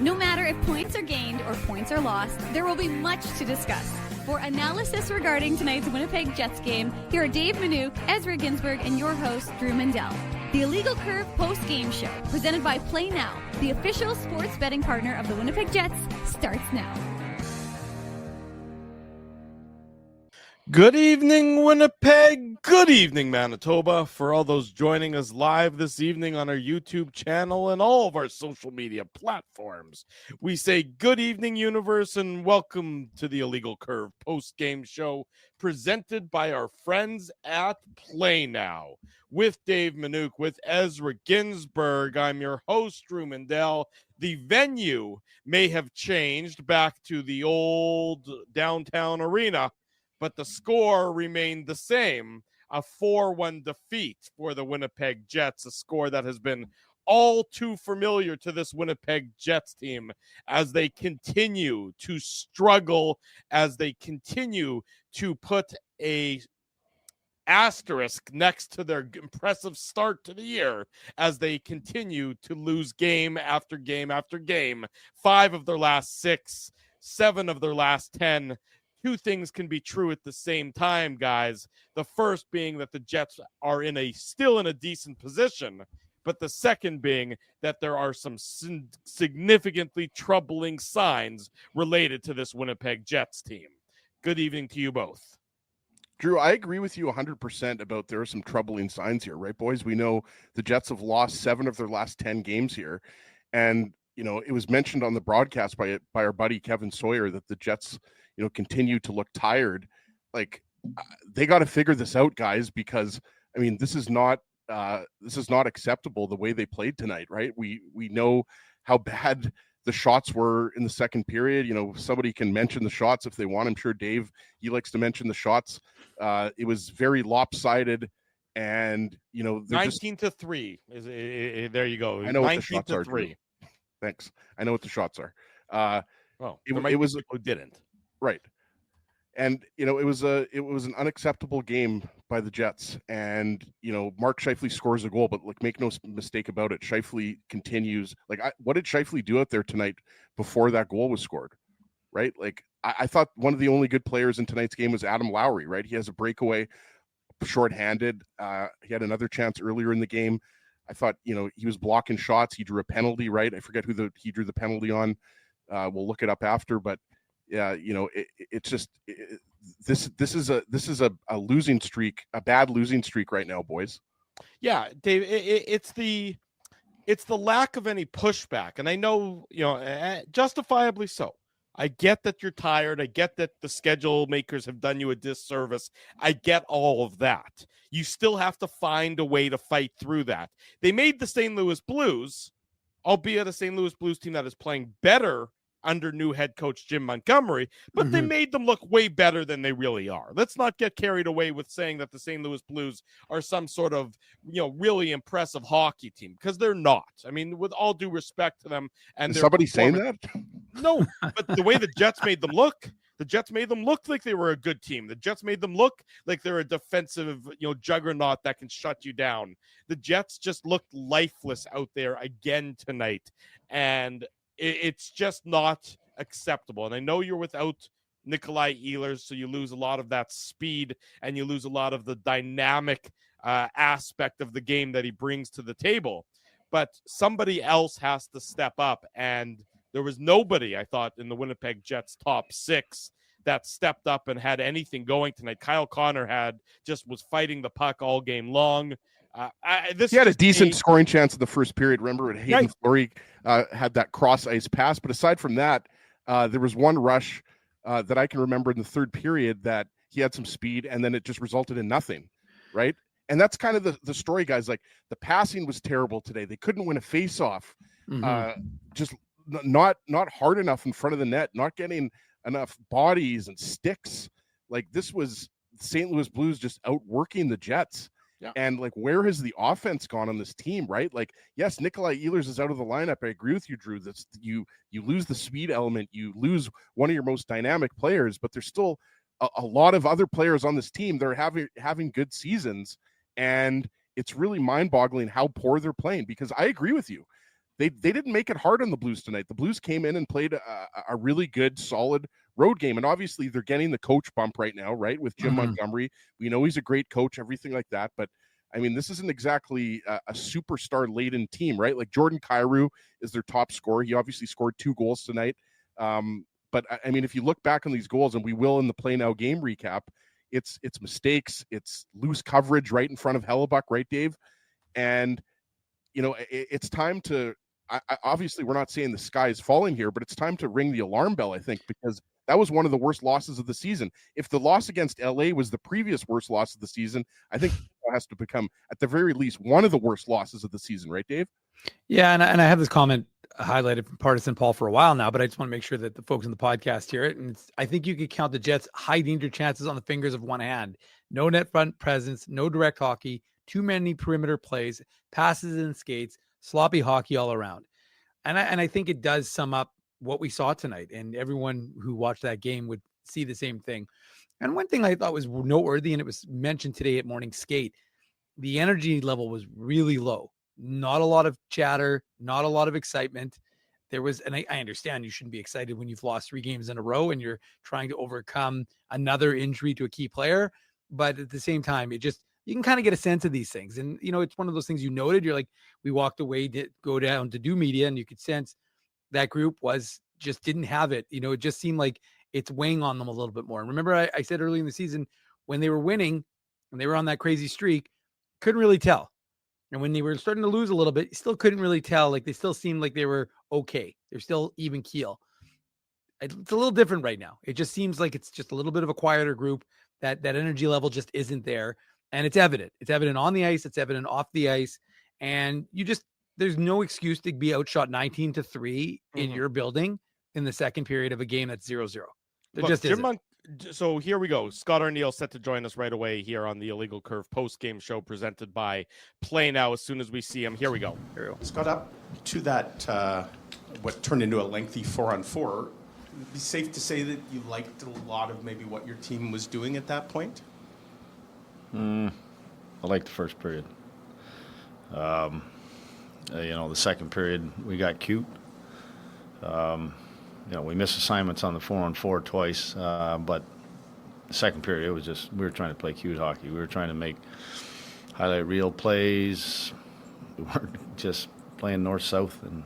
No matter if points are gained or points are lost, there will be much to discuss. For analysis regarding tonight's Winnipeg Jets game, here are Dave Manouk, Ezra Ginsburg, and your host, Drew Mandel. The Illegal Curve post-game show, presented by Play Now, the official sports betting partner of the Winnipeg Jets, starts now. Good evening, Winnipeg. Good evening, Manitoba. For all those joining us live this evening on our YouTube channel and all of our social media platforms, we say good evening, universe, and welcome to the Illegal Curve post-game show presented by our friends at Play Now. With Dave Manouk, with Ezra Ginsburg, I'm your host, Drew Mandel. The venue may have changed back to the old downtown arena, but the score remained the same, a 4-1 defeat for the Winnipeg Jets, a score that has been all too familiar to this Winnipeg Jets team as they continue to struggle, as they continue to put a asterisk next to their impressive start to the year as they continue to lose game after game after game. 5 of their last 6, 7 of their last 10. Two things can be true at the same time, guys. The first being that the Jets are still in a decent position, but the second being that there are some significantly troubling signs related to this Winnipeg Jets team. Good evening to you both. Drew, I agree with you 100% about there are some troubling signs here, right, boys? We know the Jets have lost 7 of their last 10 games here, and it was mentioned on the broadcast by our buddy Kevin Sawyer that the Jets continue to look tired. Like, they got to figure this out, guys, because this is not acceptable the way they played tonight, right? We know how bad the shots were in the second period. Somebody can mention the shots if they want. I'm sure Dave, he likes to mention the shots. It was very lopsided, and 19-3 is there you go. I know what the 19-3. shots are. Thanks. I know what the shots are. It was who didn't. Right. And, it was an unacceptable game by the Jets. And, Mark Scheifele scores a goal, but make no mistake about it. Scheifele continues. What did Scheifele do out there tonight before that goal was scored? Right. I thought one of the only good players in tonight's game was Adam Lowry, right? He has a breakaway shorthanded. He had another chance earlier in the game. I thought, he was blocking shots. He drew a penalty, right? I forget who he drew the penalty on. We'll look it up after, but yeah, it's just this is a losing streak, a bad losing streak right now, boys. Yeah, Dave, it's the lack of any pushback, and I know justifiably so. I get that you're tired. I get that the schedule makers have done you a disservice. I get all of that. You still have to find a way to fight through that. They made the St. Louis Blues, albeit a St. Louis Blues team that is playing better under new head coach Jim Montgomery, but they made them look way better than they really are. Let's not get carried away with saying that the St. Louis Blues are some sort of, really impressive hockey team, because they're not. With all due respect to them. And is somebody saying that? No, but the way the Jets made them look, like they were a good team. The Jets made them look like they're a defensive, juggernaut that can shut you down. The Jets just looked lifeless out there again tonight, and it's just not acceptable. And I know you're without Nikolai Ehlers, so you lose a lot of that speed and you lose a lot of the dynamic aspect of the game that he brings to the table. But somebody else has to step up, and there was nobody, I thought, in the Winnipeg Jets top 6 that stepped up and had anything going tonight. Kyle Connor was fighting the puck all game long. He had a decent scoring chance in the first period. Remember when Hayden Fleury had that cross ice pass? But aside from that, there was one rush that I can remember in the third period that he had some speed, and then it just resulted in nothing, right? And that's kind of the story, guys. Like, the passing was terrible today. They couldn't win a face-off. Just not hard enough in front of the net, not getting enough bodies and sticks. Like, this was St. Louis Blues just outworking the Jets. Yeah. And where has the offense gone on this team, right? Yes, Nikolai Ehlers is out of the lineup. I agree with you, Drew. That's you lose the speed element, you lose one of your most dynamic players, but there's still a lot of other players on this team that are having good seasons, and it's really mind-boggling how poor they're playing. Because I agree with you, they didn't make it hard on the Blues tonight. The Blues came in and played a really good, solid road game. And obviously they're getting the coach bump right now, right? With Jim Montgomery. We know he's a great coach, everything like that. But I mean, this isn't exactly a superstar laden team, right? Like Jordan Kyrou is their top scorer. He obviously scored 2 goals tonight. But I mean, if you look back on these goals, and we will in the Play Now game recap, it's mistakes, it's loose coverage right in front of Hellebuck, right, Dave? And, you know, it's time to, obviously we're not saying the sky is falling here, but it's time to ring the alarm bell, I think, because that was one of the worst losses of the season. If the loss against LA was the previous worst loss of the season, I think it has to become, at the very least, one of the worst losses of the season, right, Dave? Yeah, and I have this comment highlighted from Partisan Paul for a while now, but I just want to make sure that the folks in the podcast hear it. And I think you could count the Jets' high danger chances on the fingers of one hand. No net front presence, no direct hockey, too many perimeter plays, passes and skates, sloppy hockey all around. And I think it does sum up what we saw tonight, and everyone who watched that game would see the same thing. And one thing I thought was noteworthy, and it was mentioned today at morning skate, the energy level was really low. Not a lot of chatter, not a lot of excitement. There was, and I understand you shouldn't be excited when you've lost 3 games in a row and you're trying to overcome another injury to a key player. But at the same time, you can kind of get a sense of these things. And, you know, it's one of those things you noted. You're like, we walked away to go down to do media, and you could sense that group didn't have it. You know, it just seemed like it's weighing on them a little bit more. And remember, I said early in the season, when they were winning and they were on that crazy streak, couldn't really tell. And when they were starting to lose a little bit, you still couldn't really tell. Like, they still seemed like they were okay. They're still even keel. It's a little different right now. It just seems like it's just a little bit of a quieter group. That energy level just isn't there. And it's evident. It's evident on the ice. It's evident off the ice. And there's no excuse to be outshot 19-3 in your building in the second period of a game that's 0-0. There just isn't. So here we go. Scott Arneal set to join us right away here on the Illegal Curve post-game show presented by Play Now. As soon as we see him, here we go. Scott, up to that, what turned into a lengthy 4-on-4, it'd be safe to say that you liked a lot of maybe what your team was doing at that point? I liked the first period. The second period, we got cute. We missed assignments on the 4-on-4 twice, but the second period, it was just, we were trying to play cute hockey. We were trying to highlight reel plays. We weren't just playing north-south and,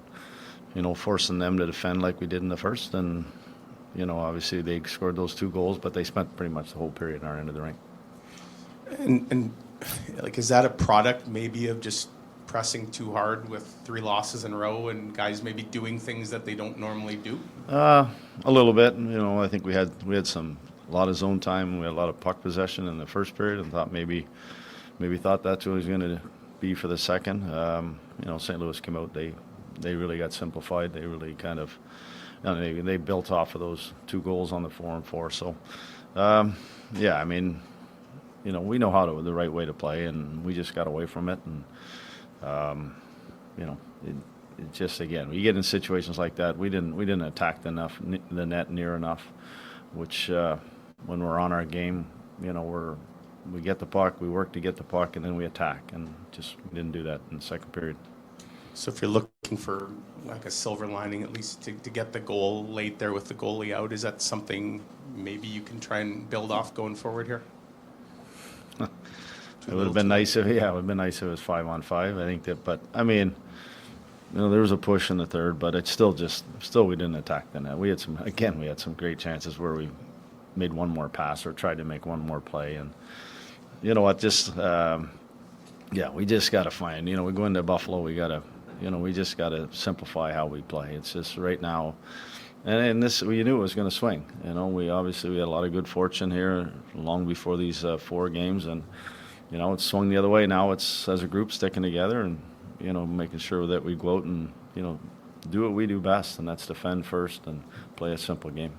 forcing them to defend like we did in the first. And, obviously they scored those 2 goals, but they spent pretty much the whole period in our end of the rink. And is that a product maybe of just pressing too hard with 3 losses in a row and guys maybe doing things that they don't normally do? A little bit. I think we had a lot of zone time. We had a lot of puck possession in the first period, and thought maybe thought that's what it was going to be for the second. St. Louis came out. They really got simplified. They really kind of they built off of those 2 goals on the 4-on-4. So we know the right way to play, and we just got away from it. And it just, again, when you get in situations like that, we didn't attack the net near enough, which when we're on our game, we get the puck, we work to get the puck, and then we attack, and just we didn't do that in the second period. So if you're looking for like a silver lining, at least to get the goal late there with the goalie out, is that something maybe you can try and build off going forward here? It would have been nice if it was 5-on-5. I think that, but I mean, there was a push in the third, but it's still we didn't attack the net. We had some great chances where we made one more pass or tried to make one more play, and we just got to find. We go into Buffalo, we just got to simplify how we play. It's just right now. And this, we knew it was going to swing. We had a lot of good fortune here long before these 4 games, and it's swung the other way. Now it's as a group sticking together and making sure that we go out and do what we do best, and that's defend first and play a simple game.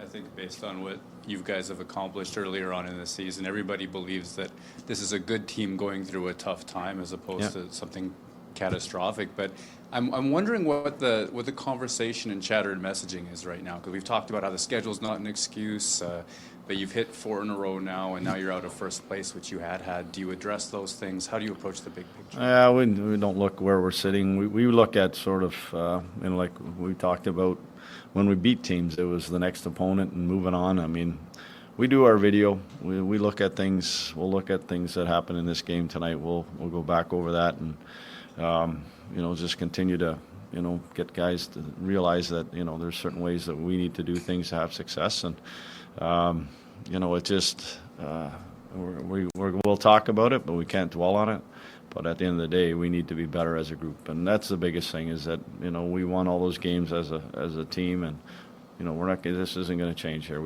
I think based on what you guys have accomplished earlier on in the season, everybody believes that this is a good team going through a tough time as opposed to something catastrophic. But I'm wondering what the conversation and chatter and messaging is right now, because we've talked about how the schedule's not an excuse. but you've hit 4 in a row now, and now you're out of first place, which you had. Do you address those things? How do you approach the big picture? We don't look where we're sitting. We look at sort of, like we talked about when we beat teams, it was the next opponent and moving on. I mean, we do our video. We look at things. We'll look at things that happen in this game tonight. We'll go back over that and, just continue to, get guys to realize that, there's certain ways that we need to do things to have success. And, it just, we'll talk about it, but we can't dwell on it. But at the end of the day, we need to be better as a group. And that's the biggest thing is that, we won all those games as a team. And, this isn't going to change here.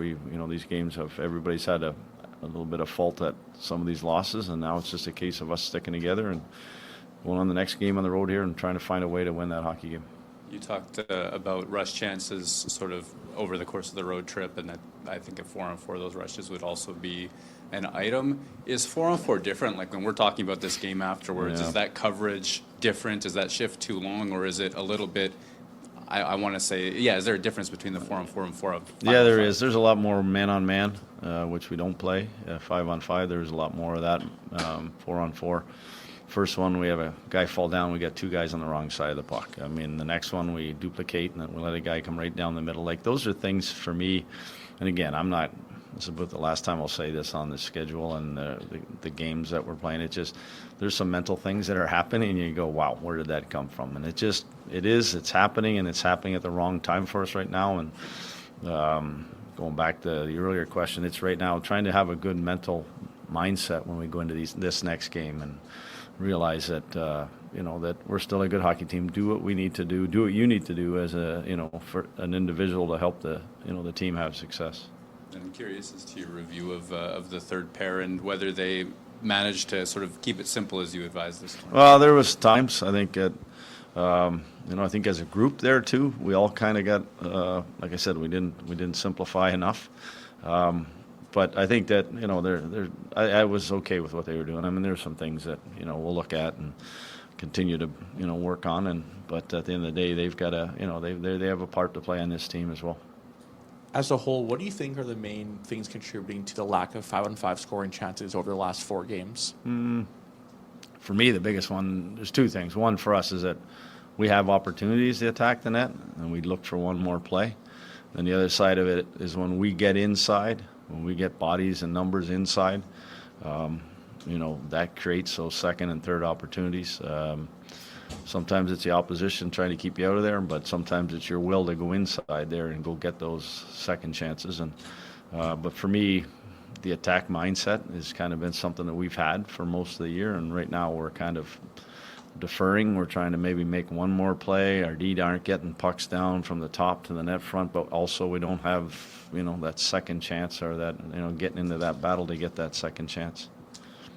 These games everybody's had a little bit of fault at some of these losses. And now it's just a case of us sticking together and going on the next game on the road here and trying to find a way to win that hockey game. You talked about rush chances sort of over the course of the road trip, and that I think at 4-on-4 those rushes would also be an item. Is 4-on-4 different? Like when we're talking about this game afterwards, is that coverage different? Is that shift too long, or is it a little bit? I want to say, is there a difference between the 4-on-4 and 4-on-5? Yeah, there is. There's a lot more man-on-man, which we don't play. 5-on-5, there's a lot more of that. 4-on-4. First one, we have a guy fall down. We got 2 guys on the wrong side of the puck. I mean, the next one, we duplicate, and then we let a guy come right down the middle. Like, those are things for me. And again, this is about the last time I'll say this on the schedule and the games that we're playing. It's just, there's some mental things that are happening, and you go, wow, where did that come from? And it's happening, and it's happening at the wrong time for us right now. And going back to the earlier question, it's right now trying to have a good mental mindset when we go into this next game and realize that that we're still a good hockey team. Do what we need to do what you need to do as for an individual to help the team have success. And I'm curious as to your review of the third pair and whether they managed to sort of keep it simple as you advised this morning. Well, there was times I think I think as a group there too, we all kind of got like I said, we didn't simplify enough. But I think that I was okay with what they were doing. I mean, there's some things that we'll look at and continue to work on. But at the end of the day, they've got they have a part to play on this team as well. As a whole, what do you think are the main things contributing to the lack of 5-on-5 scoring chances over the last 4 games? For me, the biggest one, there's 2 things. One for us is that we have opportunities to attack the net, and we look for one more play. And the other side of it is when we get inside. When we get bodies and numbers inside, that creates those second and third opportunities. Sometimes it's the opposition trying to keep you out of there, but sometimes it's your will to go inside there and go get those second chances. But for me, the attack mindset has kind of been something that we've had for most of the year, and right now we're kind of deferring. We're trying to maybe make one more play. Our D aren't getting pucks down from the top to the net front, but also we don't have that second chance or that getting into that battle to get that second chance.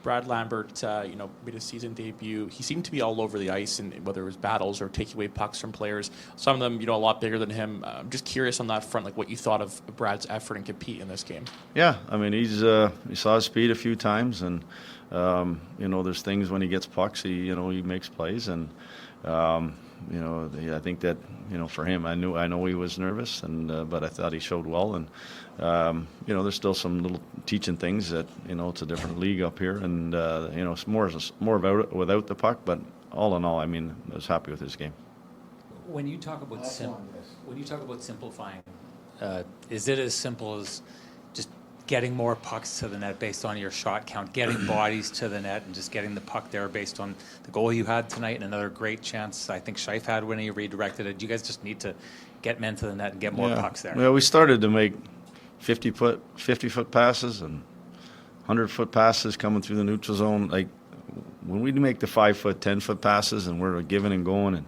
Brad Lambert, made a season debut. He seemed to be all over the ice, and whether it was battles or taking away pucks from players. Some of them, a lot bigger than him. I'm just curious on that front, like what you thought of Brad's effort and compete in this game. Yeah, I mean, he saw his speed a few times, and there's things when he gets pucks, he makes plays, and I think that for him, I know he was nervous, and but I thought he showed well, and there's still some little teaching things that it's a different league up here, and it's more about it without the puck, but all in all, I mean, I was happy with his game. When you talk about simplifying, is it as simple as just getting more pucks to the net based on your shot count, getting bodies to the net, and just getting the puck there based on the goal you had tonight and another great chance I think Scheif had when he redirected it? You guys just need to get men to the net and get more pucks there. Well, we started to make 50-foot passes and 100-foot passes coming through the neutral zone. Like when we make the 5-foot, 10-foot passes and we're giving and going and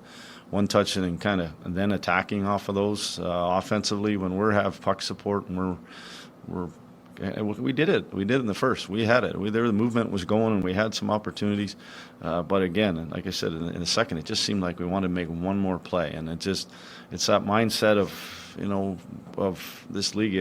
one touching and then attacking off of those offensively when we have puck support and we did it. We did it in the first. We had it. The movement was going, and we had some opportunities. But again, like I said, in the second, it just seemed like we wanted to make one more play, and it's that mindset of this league.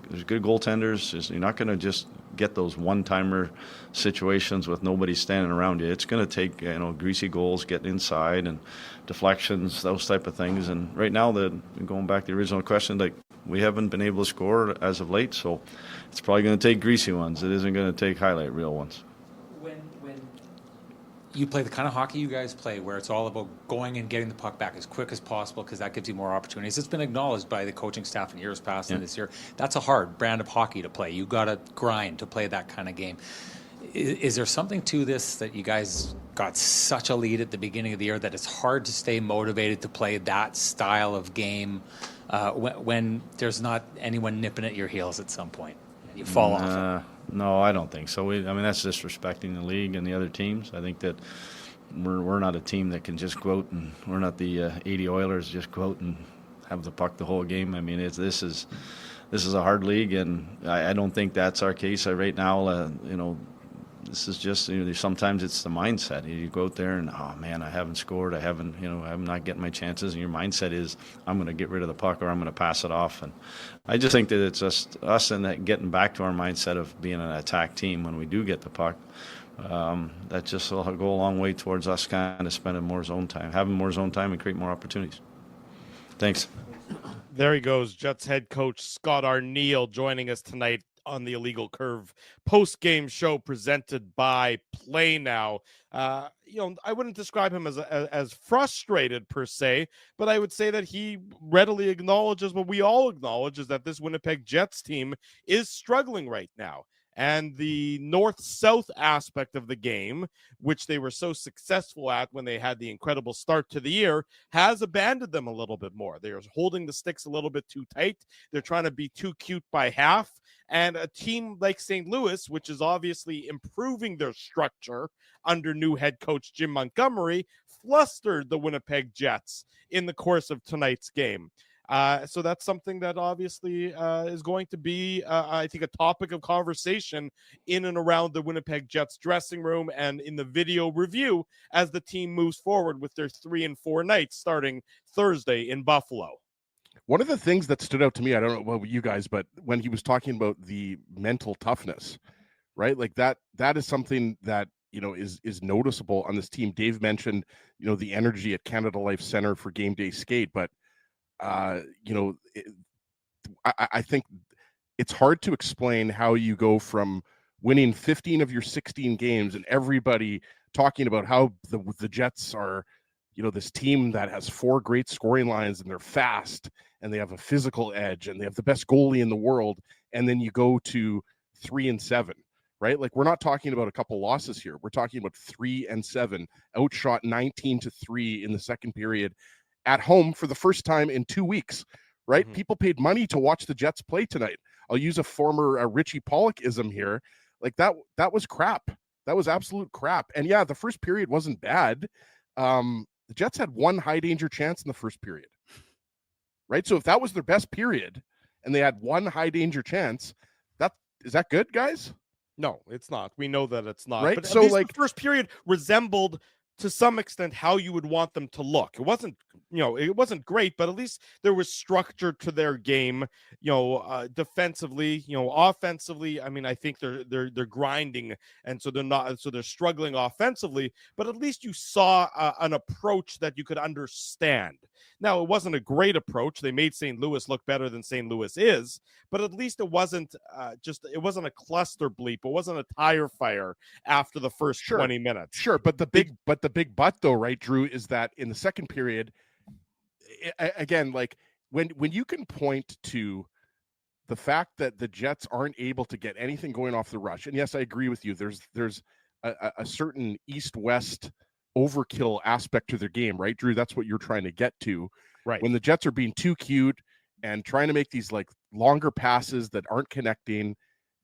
There's good goaltenders. You're not going to just get those one-timer situations with nobody standing around you. It's going to take greasy goals, getting inside, and deflections, those type of things. And right now, going back to the original question, like we haven't been able to score as of late, so it's probably going to take greasy ones. It isn't going to take highlight reel ones. When you play the kind of hockey you guys play, where it's all about going and getting the puck back as quick as possible because that gives you more opportunities. It's been acknowledged by the coaching staff in years past and this year. That's a hard brand of hockey to play. You got to grind to play that kind of game. Is there something to this that you guys got such a lead at the beginning of the year that it's hard to stay motivated to play that style of game when there's not anyone nipping at your heels at some point and you fall off? No, I don't think so. That's disrespecting the league and the other teams. I think that we're not a team that can just go out and we're not the 80 Oilers just go out and have the puck the whole game. I mean, this is a hard league, and I don't think that's our case right now. This is just, sometimes it's the mindset. You go out there and, oh man, I haven't scored. I'm not getting my chances. And your mindset is, I'm going to get rid of the puck or I'm going to pass it off. And I just think that it's just us and that getting back to our mindset of being an attack team when we do get the puck. That just will go a long way towards us kind of spending more zone time, having more zone time and create more opportunities. Thanks. There he goes, Jets head coach Scott Arniel joining us tonight on the Illegal Curve post-game show presented by Play Now. I wouldn't describe him as frustrated per se, but I would say that he readily acknowledges what we all acknowledge, is that this Winnipeg Jets team is struggling right now. And the north-south aspect of the game, which they were so successful at when they had the incredible start to the year, has abandoned them a little bit more. They're holding the sticks a little bit too tight. They're trying to be too cute by half. And a team like St. Louis, which is obviously improving their structure under new head coach Jim Montgomery, flustered the Winnipeg Jets in the course of tonight's game. So that's something that obviously is going to be, I think, a topic of conversation in and around the Winnipeg Jets dressing room and in the video review as the team moves forward with their 3 and 4 nights starting Thursday in Buffalo. One of the things that stood out to me, I don't know about you guys, but when he was talking about the mental toughness, right? Like that is something that, is noticeable on this team. Dave mentioned, the energy at Canada Life Center for game day skate, but I think it's hard to explain how you go from winning 15 of your 16 games and everybody talking about how the Jets are, this team that has 4 great scoring lines and they're fast and they have a physical edge and they have the best goalie in the world. And then you go to 3 and 7, right? Like, we're not talking about a couple losses here. We're talking about 3 and 7, outshot 19-3 in the second period at home for the first time in 2 weeks, right? Mm-hmm. People paid money to watch the Jets play tonight. I'll use a former Richie Pollock-ism here. Like, that was crap. That was absolute crap. And yeah, the first period wasn't bad. The Jets had 1 high danger chance in the first period, right? So if that was their best period and they had 1 high danger chance, is that good, guys? No, it's not. We know that it's not. Right. But so the first period resembled to some extent how you would want them to look. It wasn't, it wasn't great, but at least there was structure to their game, defensively, offensively. I mean, I think they're grinding, and so they're struggling offensively, but at least you saw an approach that you could understand. Now, it wasn't a great approach. They made St. Louis look better than St. Louis is, but at least it wasn't it wasn't a cluster bleep. It wasn't a tire fire after the first 20 minutes. Sure, but the big but though, right, Drew, is that in the second period, again, like when you can point to the fact that the Jets aren't able to get anything going off the rush, and yes, I agree with you. There's a certain east-west overkill aspect to their game, right, Drew? That's what you're trying to get to. Right. When the Jets are being too cute and trying to make these like longer passes that aren't connecting,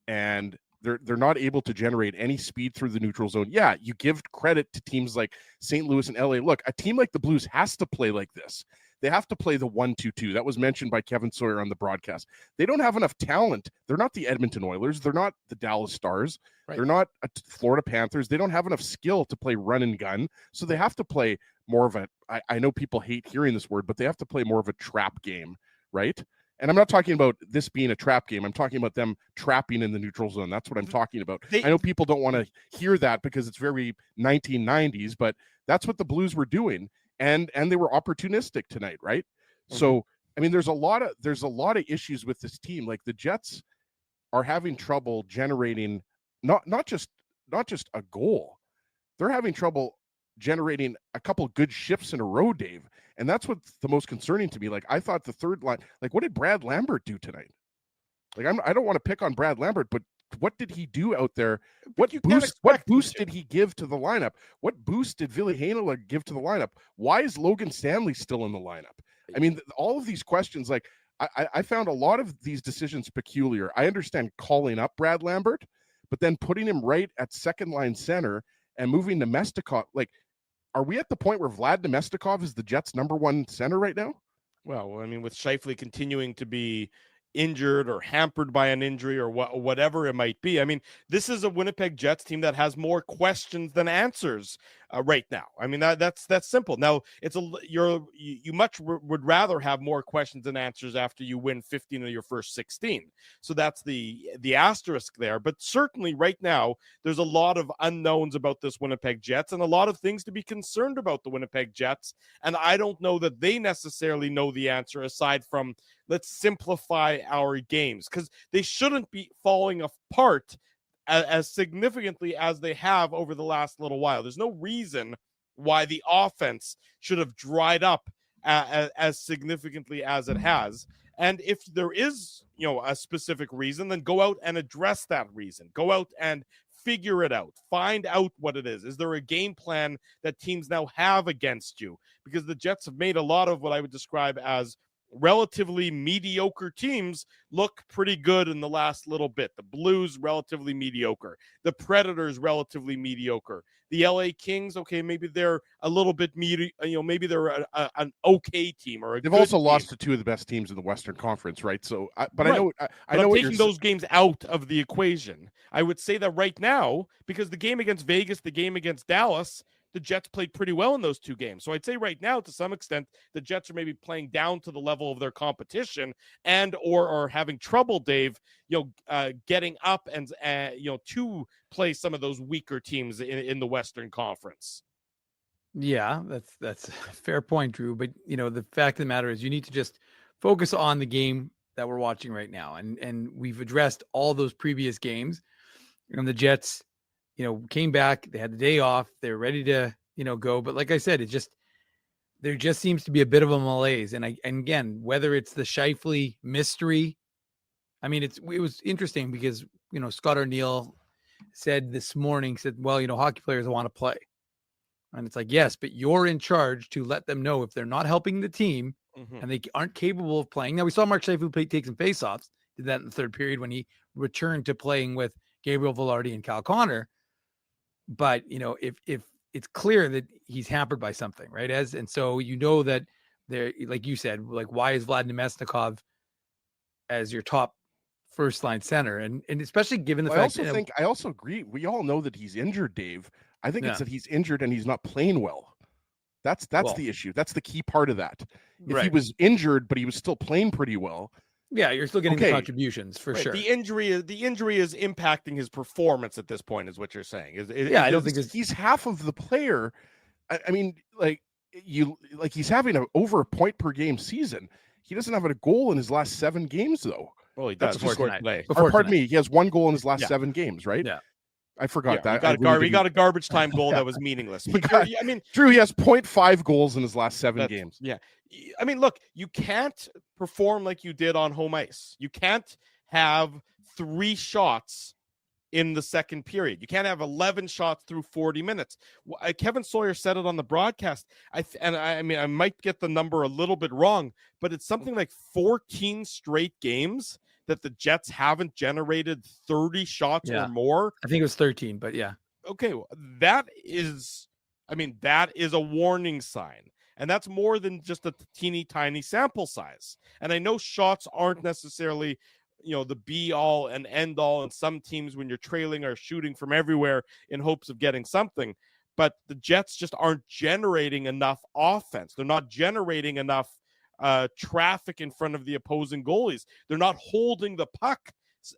and they're not able to generate any speed through the neutral zone. Yeah, you give credit to teams like St. Louis and LA. Look, a team like the Blues has to play like this. They have to play the 1-2-2. That was mentioned by Kevin Sawyer on the broadcast. They don't have enough talent. They're not the Edmonton Oilers. They're not the Dallas Stars. Right. They're not Florida Panthers. They don't have enough skill to play run and gun. So they have to play more of a, I know people hate hearing this word, but they have to play more of a trap game, right? And I'm not talking about this being a trap game. I'm talking about them trapping in the neutral zone. That's what I'm talking about. I know people don't want to hear that because it's very 1990s, but that's what the Blues were doing. And they were opportunistic tonight, right? Mm-hmm. So I mean, there's a lot of issues with this team. Like the Jets are having trouble generating not just a goal. They're having trouble generating a couple good shifts in a row, Dave. And that's what's the most concerning to me. Like I thought the third line, like what did Brad Lambert do tonight? Like I don't want to pick on Brad Lambert, but what did he do out there? What boost did he give to the lineup? What boost did Ville Heinola give to the lineup? Why is Logan Stanley still in the lineup? I mean, all of these questions, like I found a lot of these decisions peculiar. I understand calling up Brad Lambert, but then putting him right at second line center and moving Nemestikov. Like, are we at the point where Vlad Nemestikov is the Jets' number one center right now? Well, I mean, with Scheifele continuing to be injured or hampered by an injury or whatever it might be. I mean, this is a Winnipeg Jets team that has more questions than answers right now. I mean, that's simple. Now, you would rather have more questions than answers after you win 15 of your first 16. So that's the asterisk there. But certainly right now, there's a lot of unknowns about this Winnipeg Jets and a lot of things to be concerned about the Winnipeg Jets. And I don't know that they necessarily know the answer aside from let's simplify our games, because they shouldn't be falling apart as significantly as they have over the last little while. There's no reason why the offense should have dried up as significantly as it has. And if there is, a specific reason, then go out and address that reason. Go out and figure it out. Find out what it is. Is there a game plan that teams now have against you? Because the Jets have made a lot of what I would describe as relatively mediocre teams look pretty good in the last little bit. The Blues, relatively mediocre. The Predators, relatively mediocre. The LA Kings, okay, maybe they're a little bit maybe they're an okay team or they've also lost to two of the best teams in the Western Conference, right? So, I know I'm taking those games out of the equation. I would say that right now, because the game against Vegas, the game against Dallas, the Jets played pretty well in those two games. So I'd say right now, to some extent, the Jets are maybe playing down to the level of their competition and or are having trouble, Dave, getting up and, to play some of those weaker teams in the Western Conference. Yeah, that's a fair point, Drew. But, the fact of the matter is you need to just focus on the game that we're watching right now. And we've addressed all those previous games. And the Jets, came back, they had the day off, they're ready to, go. But like I said, there just seems to be a bit of a malaise. And again, whether it's the Scheifele mystery, I mean, it was interesting because, Scott Arniel said this morning, well, hockey players want to play. And it's like, yes, but you're in charge to let them know if they're not helping the team and they aren't capable of playing. Now, we saw Mark Scheifele take some faceoffs, did that in the third period when he returned to playing with Gabriel Velarde and Kyle Connor. But, if it's clear that he's hampered by something, right? And so that there, like you said, like, why is Vlad Nemestikov as your top first line center? And especially given the fact that I also agree. We all know that he's injured, Dave. I think it's that he's injured and he's not playing well. That's the issue. That's the key part of that. If he was injured, but he was still playing pretty well. Yeah, you're still getting the contributions for sure. The injury is impacting his performance at this point, is what you're saying. I don't think he's half of the player. I mean, he's having over a point per game season. He doesn't have a goal in his last 7 games, though. Well, he does. Pardon me, he has 1 goal in his last 7 games, right? Yeah. I forgot that. He got a garbage time goal that was meaningless. Drew, he has 0.5 goals in his last 7 games. Yeah. I mean, look, you can't perform like you did on home ice. You can't have 3 shots in the second period. You can't have 11 shots through 40 minutes. Kevin Sawyer said it on the broadcast. I might get the number a little bit wrong, but it's something like 14 straight games that the Jets haven't generated 30 shots or more. I think it was 13, but yeah. Okay, well, that is a warning sign. And that's more than just a teeny tiny sample size. And I know shots aren't necessarily, the be all and end all. And some teams, when you're trailing, are shooting from everywhere in hopes of getting something. But the Jets just aren't generating enough offense. They're not generating enough traffic in front of the opposing goalies. They're not holding the puck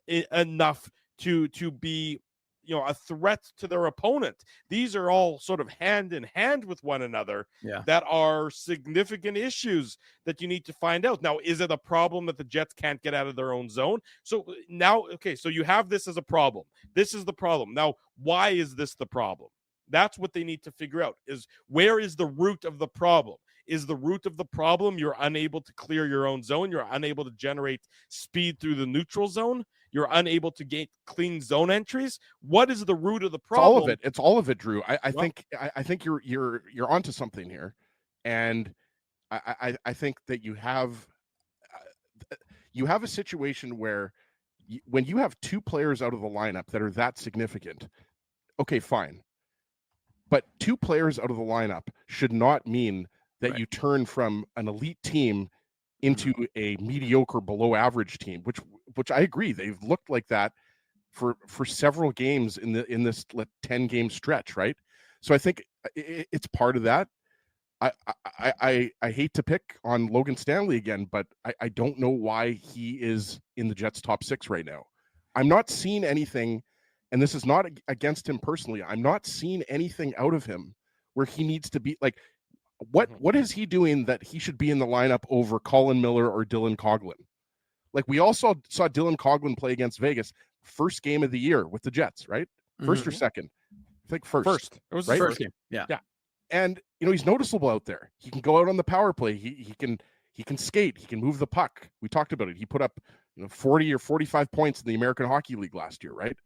enough to be, a threat to their opponent. These are all sort of hand in hand with one another. That are significant issues that you need to find out. Now, is it a problem that the Jets can't get out of their own zone? So now, okay, so you have this as a problem. This is the problem. Now, why is this the problem? That's what they need to figure out, is where is the root of the problem? Is the root of the problem you're unable to clear your own zone? You're unable to generate speed through the neutral zone? You're unable to get clean zone entries? What is the root of the problem? It's all of it. It's all of it, Drew. I think you're onto something here, and I think that you have a situation where when you have two players out of the lineup that are that significant, okay, fine. But two players out of the lineup should not mean that you turn from an elite team into a mediocre, below average team, which I agree. They've looked like that for several games in this 10-game stretch, right? So I think it's part of that. I hate to pick on Logan Stanley again, but I don't know why he is in the Jets' top 6 right now. I'm not seeing anything, and this is not against him personally. I'm not seeing anything out of him where he needs to be like. What is he doing that he should be in the lineup over Colin Miller or Dylan Coghlan? Like, we all saw Dylan Coghlan play against Vegas, first game of the year with the Jets, right? First or second? I think first. It was right? the first game. Yeah. And he's noticeable out there. He can go out on the power play. He can skate. He can move the puck. We talked about it. He put up 40 or 45 points in the American Hockey League last year, right?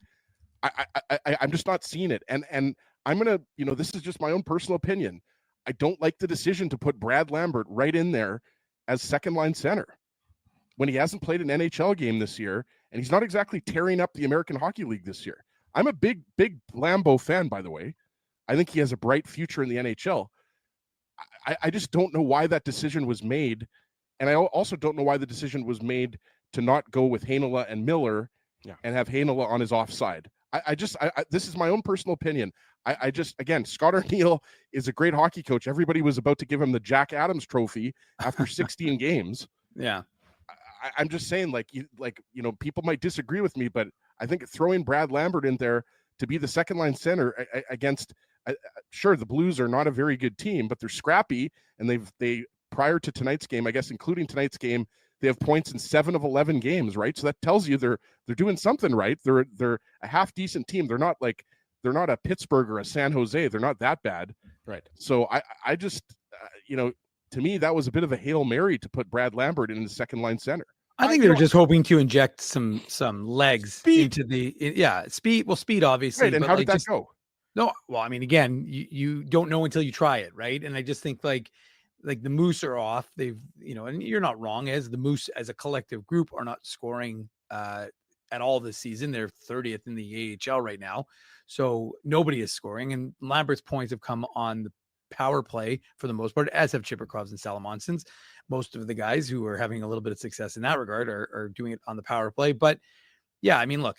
I'm just not seeing it. And I'm gonna, this is just my own personal opinion. I don't like the decision to put Brad Lambert right in there as second line center when he hasn't played an NHL game this year, and he's not exactly tearing up the American Hockey League this year. I'm a big Lambeau fan, by the way. I think he has a bright future in the NHL. I just don't know why that decision was made, and I also don't know why the decision was made to not go with Heinola and Miller and have Heinola on his offside. This is my own personal opinion. Again, Scott Arniel is a great hockey coach. Everybody was about to give him the Jack Adams Trophy after 16 games. Yeah. I'm just saying, people might disagree with me, but I think throwing Brad Lambert in there to be the second line center against, sure, the Blues are not a very good team, but they're scrappy, and they prior to tonight's game, I guess, including tonight's game, they have points in 7 of 11 games, right? So that tells you they're doing something right. They're a half decent team. They're not a Pittsburgh or a San Jose. They're not that bad. Right. So I just, to me, that was a bit of a Hail Mary to put Brad Lambert in the second line center. I think they were just hoping to inject some legs into speed. Well, speed, obviously. Right, and how did that go? No, well, I mean, again, you don't know until you try it, right? And I just think like the Moose are off. They've, and you're not wrong, as the Moose as a collective group are not scoring at all this season. They're 30th in the AHL right now. So nobody is scoring, and Lambert's points have come on the power play for the most part, as have Chipperkovs and Salamonsons. Most of the guys who are having a little bit of success in that regard are doing it on the power play. But yeah, I mean, look,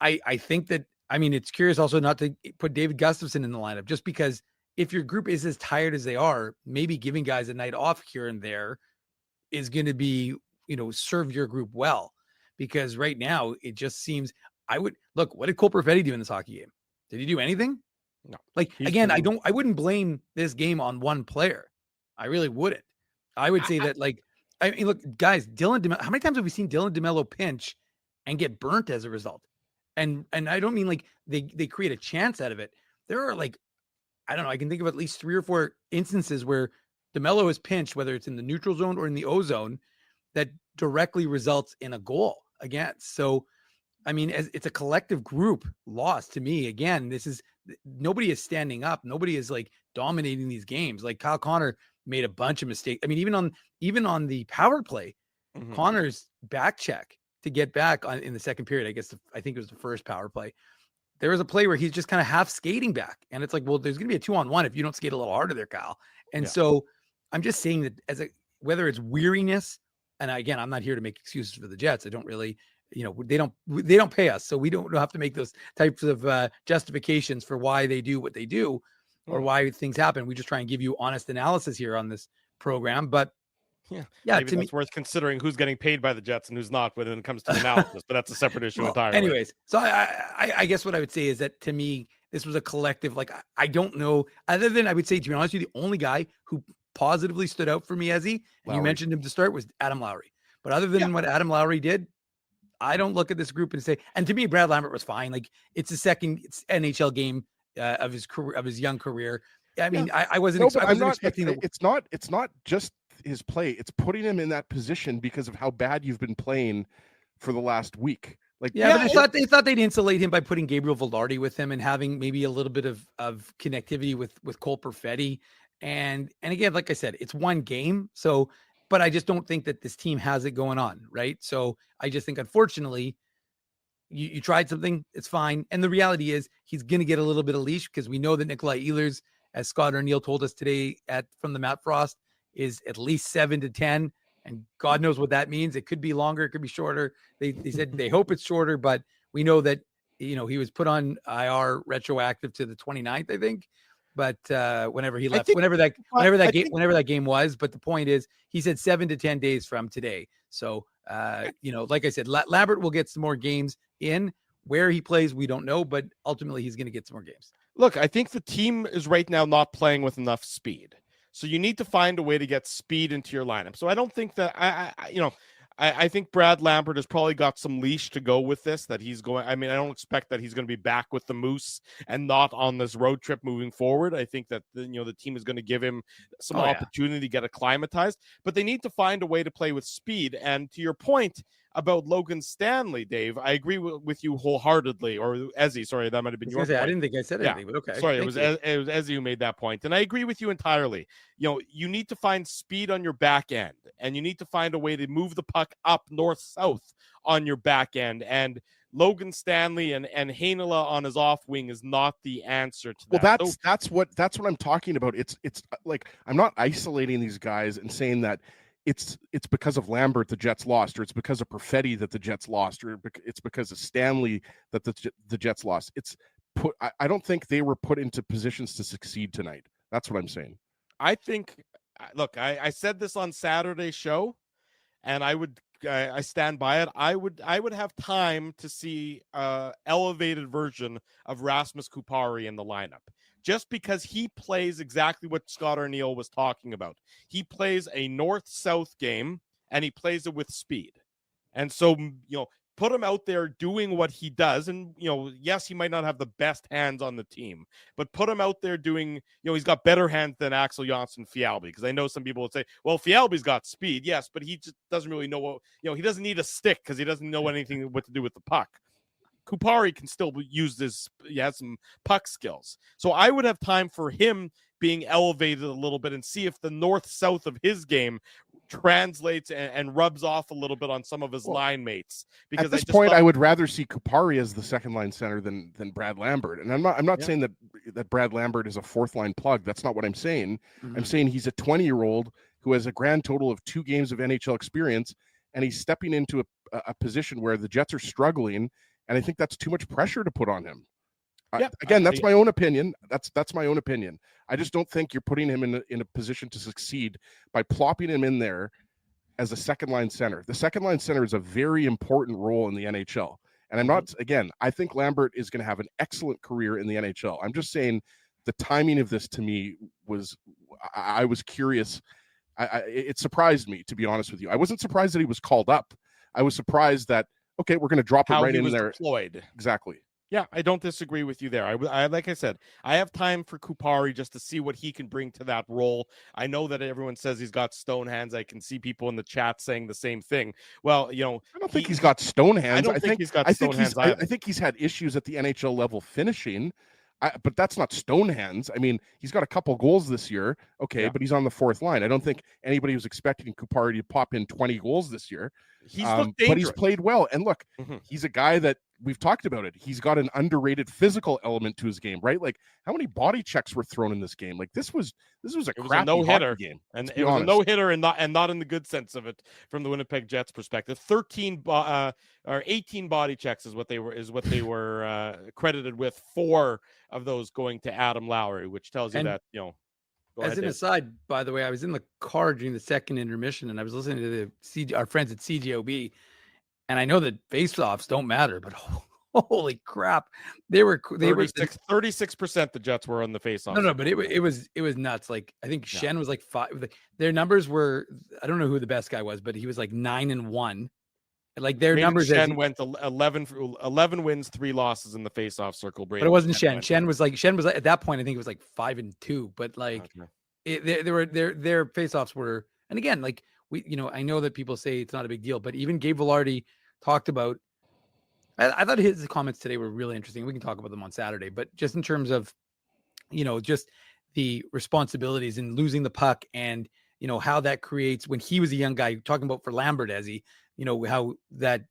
I think that, I mean, it's curious also not to put David Gustafsson in the lineup, just because if your group is as tired as they are, maybe giving guys a night off here and there is going to be, serve your group well. Because right now it just seems, what did Cole Perfetti do in this hockey game? Did he do anything? No. I wouldn't blame this game on one player. I really wouldn't. I would say that, look, guys, how many times have we seen Dylan DeMello pinch and get burnt as a result? And I don't mean like they create a chance out of it. There are I don't know, I can think of at least 3 or 4 instances where DeMello is pinched, whether it's in the neutral zone or in the O zone, that directly results in a goal against. So, I mean, it's a collective group loss to me. Again, nobody is standing up. Nobody is dominating these games. Like Kyle Connor made a bunch of mistakes. I mean, even on the power play, Connor's back check to get back in the second period, I think it was the first power play. There was a play where he's just kind of half skating back. And it's like, well, there's going to be a 2-on-1 if you don't skate a little harder there, Kyle. And so I'm just saying that whether it's weariness, and again, I'm not here to make excuses for the Jets. I don't really, they don't pay us. So we don't have to make those types of justifications for why they do what they do or why things happen. We just try and give you honest analysis here on this program. But Yeah, Maybe to that's me. worth considering who's getting paid by the Jets and who's not when it comes to analysis, but that's a separate issue Well, entirely. anyways, so I guess what I would say is that to me, this was a collective. Like I don't know, other than I would say, to be honest with you, the only guy who positively stood out for me, Ezzy, and you Lowry. mentioned him to start, was Adam Lowry. But other than what Adam Lowry did, I don't look at this group and say. And to me, Brad Lambert was fine. Like it's the second NHL game of his career, of his young career. I mean, I wasn't. No, I but I'm wasn't not. expecting. It's not. It's not just his play. It's putting him in that position because of how bad you've been playing for the last week. Like, Yeah, but they thought they'd insulate him by putting Gabriel Velarde with him and having maybe a little bit of connectivity with Cole Perfetti. And again, like I said, it's one game. So, but I just don't think that this team has it going on, right? So I just think, unfortunately, you tried something, it's fine. And the reality is he's going to get a little bit of leash, because we know that Nikolai Ehlers, as Scott O'Neill told us today from the Matt Frost, is at least 7 to 10. And God knows what that means. It could be longer. It could be shorter. They said they hope it's shorter, but we know that, he was put on IR retroactive to the 29th, I think. But whenever he left, whenever that game was, but the point is, he said 7 to 10 days from today. So, like I said, Lambert will get some more games in. Where he plays, we don't know, but ultimately he's going to get some more games. Look, I think the team is right now not playing with enough speed. So you need to find a way to get speed into your lineup. So I don't think that I think Brad Lambert has probably got some leash to go with this, that he's going. I mean, I don't expect that he's going to be back with the Moose and not on this road trip moving forward. I think that the team is going to give him some opportunity to get acclimatized, but they need to find a way to play with speed. And to your point about Logan Stanley, Dave, I agree with you wholeheartedly. Or Ezzy, sorry, that might have been your point. I didn't think I said anything, but okay. Sorry, it was Ezzy who made that point, and I agree with you entirely. You need to find speed on your back end, and you need to find a way to move the puck up north-south on your back end. And Logan Stanley and Heinola on his off wing is not the answer to that. Well, that's what I'm talking about. It's like, I'm not isolating these guys and saying that it's because of Lambert the Jets lost, or it's because of Perfetti that the Jets lost, or it's because of Stanley that the Jets lost. I don't think they were put into positions to succeed tonight. That's what I'm saying. I think, look, I said this on Saturday's show, and I stand by it. I would have time to see an elevated version of Rasmus Kupari in the lineup, just because he plays exactly what Scott O'Neill was talking about. He plays a north-south game, and he plays it with speed. And so, put him out there doing what he does. And, yes, he might not have the best hands on the team, but put him out there doing, he's got better hands than Axel Jonsson-Fjällby, because I know some people would say, well, Fjällby's got speed. Yes, but he just doesn't really know what, he doesn't need a stick because he doesn't know anything what to do with the puck. Kupari can still use this. He has some puck skills. So I would have time for him being elevated a little bit and see if the north-south of his game translates and rubs off a little bit on some of his line mates. Because at this point, I would rather see Kupari as the second line center than Brad Lambert. And I'm not saying that Brad Lambert is a fourth line plug. That's not what I'm saying. Mm-hmm. I'm saying he's a 20-year-old who has a grand total of 2 games of NHL experience, and he's stepping into a position where the Jets are struggling. And I think that's too much pressure to put on him. Again, that's my own opinion. That's my own opinion. I just don't think you're putting him in a position to succeed by plopping him in there as a second line center. The second line center is a very important role in the NHL. And I'm not, again, I think Lambert is going to have an excellent career in the NHL. I'm just saying the timing of this to me was, I was curious. It surprised me, to be honest with you. I wasn't surprised that he was called up. I was surprised that, okay, we're going to drop him right in there. Deployed. Exactly. Yeah, I don't disagree with you there. I like I said, I have time for Kupari just to see what he can bring to that role. I know that everyone says he's got stone hands. I can see people in the chat saying the same thing. Well, I don't think he's got stone hands. I think he's got stone hands. I think he's had issues at the NHL level finishing, but that's not stone hands. I mean, he's got a couple goals this year. Okay, but he's on the fourth line. I don't think anybody was expecting Kupari to pop in 20 goals this year. He's looked dangerous. But he's played well. And look, he's a guy that we've talked about it. He's got an underrated physical element to his game, right? Like, how many body checks were thrown in this game? Like, this was a crappy no-hitter game. And it was a no-hitter and not in the good sense of it from the Winnipeg Jets perspective. 18 body checks is what they were credited with. 4 of those going to Adam Lowry, which tells you that, As an aside, by the way, I was in the car during the second intermission, and I was listening to our friends at CJOB, and I know that face-offs don't matter, but holy crap, they were 36% the Jets were on the face-off. No, but it was nuts. Like I think Shen was like 5. Their numbers were, I don't know who the best guy was, but he was like 9-1. Like their numbers. Shen went 11 wins, 3 losses in the face-off circle. But it wasn't Shen. Shen was at that point, I think it was like 5-2. But like their face-offs were, and again, like I know that people say it's not a big deal, but even Gabe Velarde talked about. I thought his comments today were really interesting. We can talk about them on Saturday, but just in terms of, just the responsibilities in losing the puck and, how that creates when he was a young guy talking about for Lambert as he, how that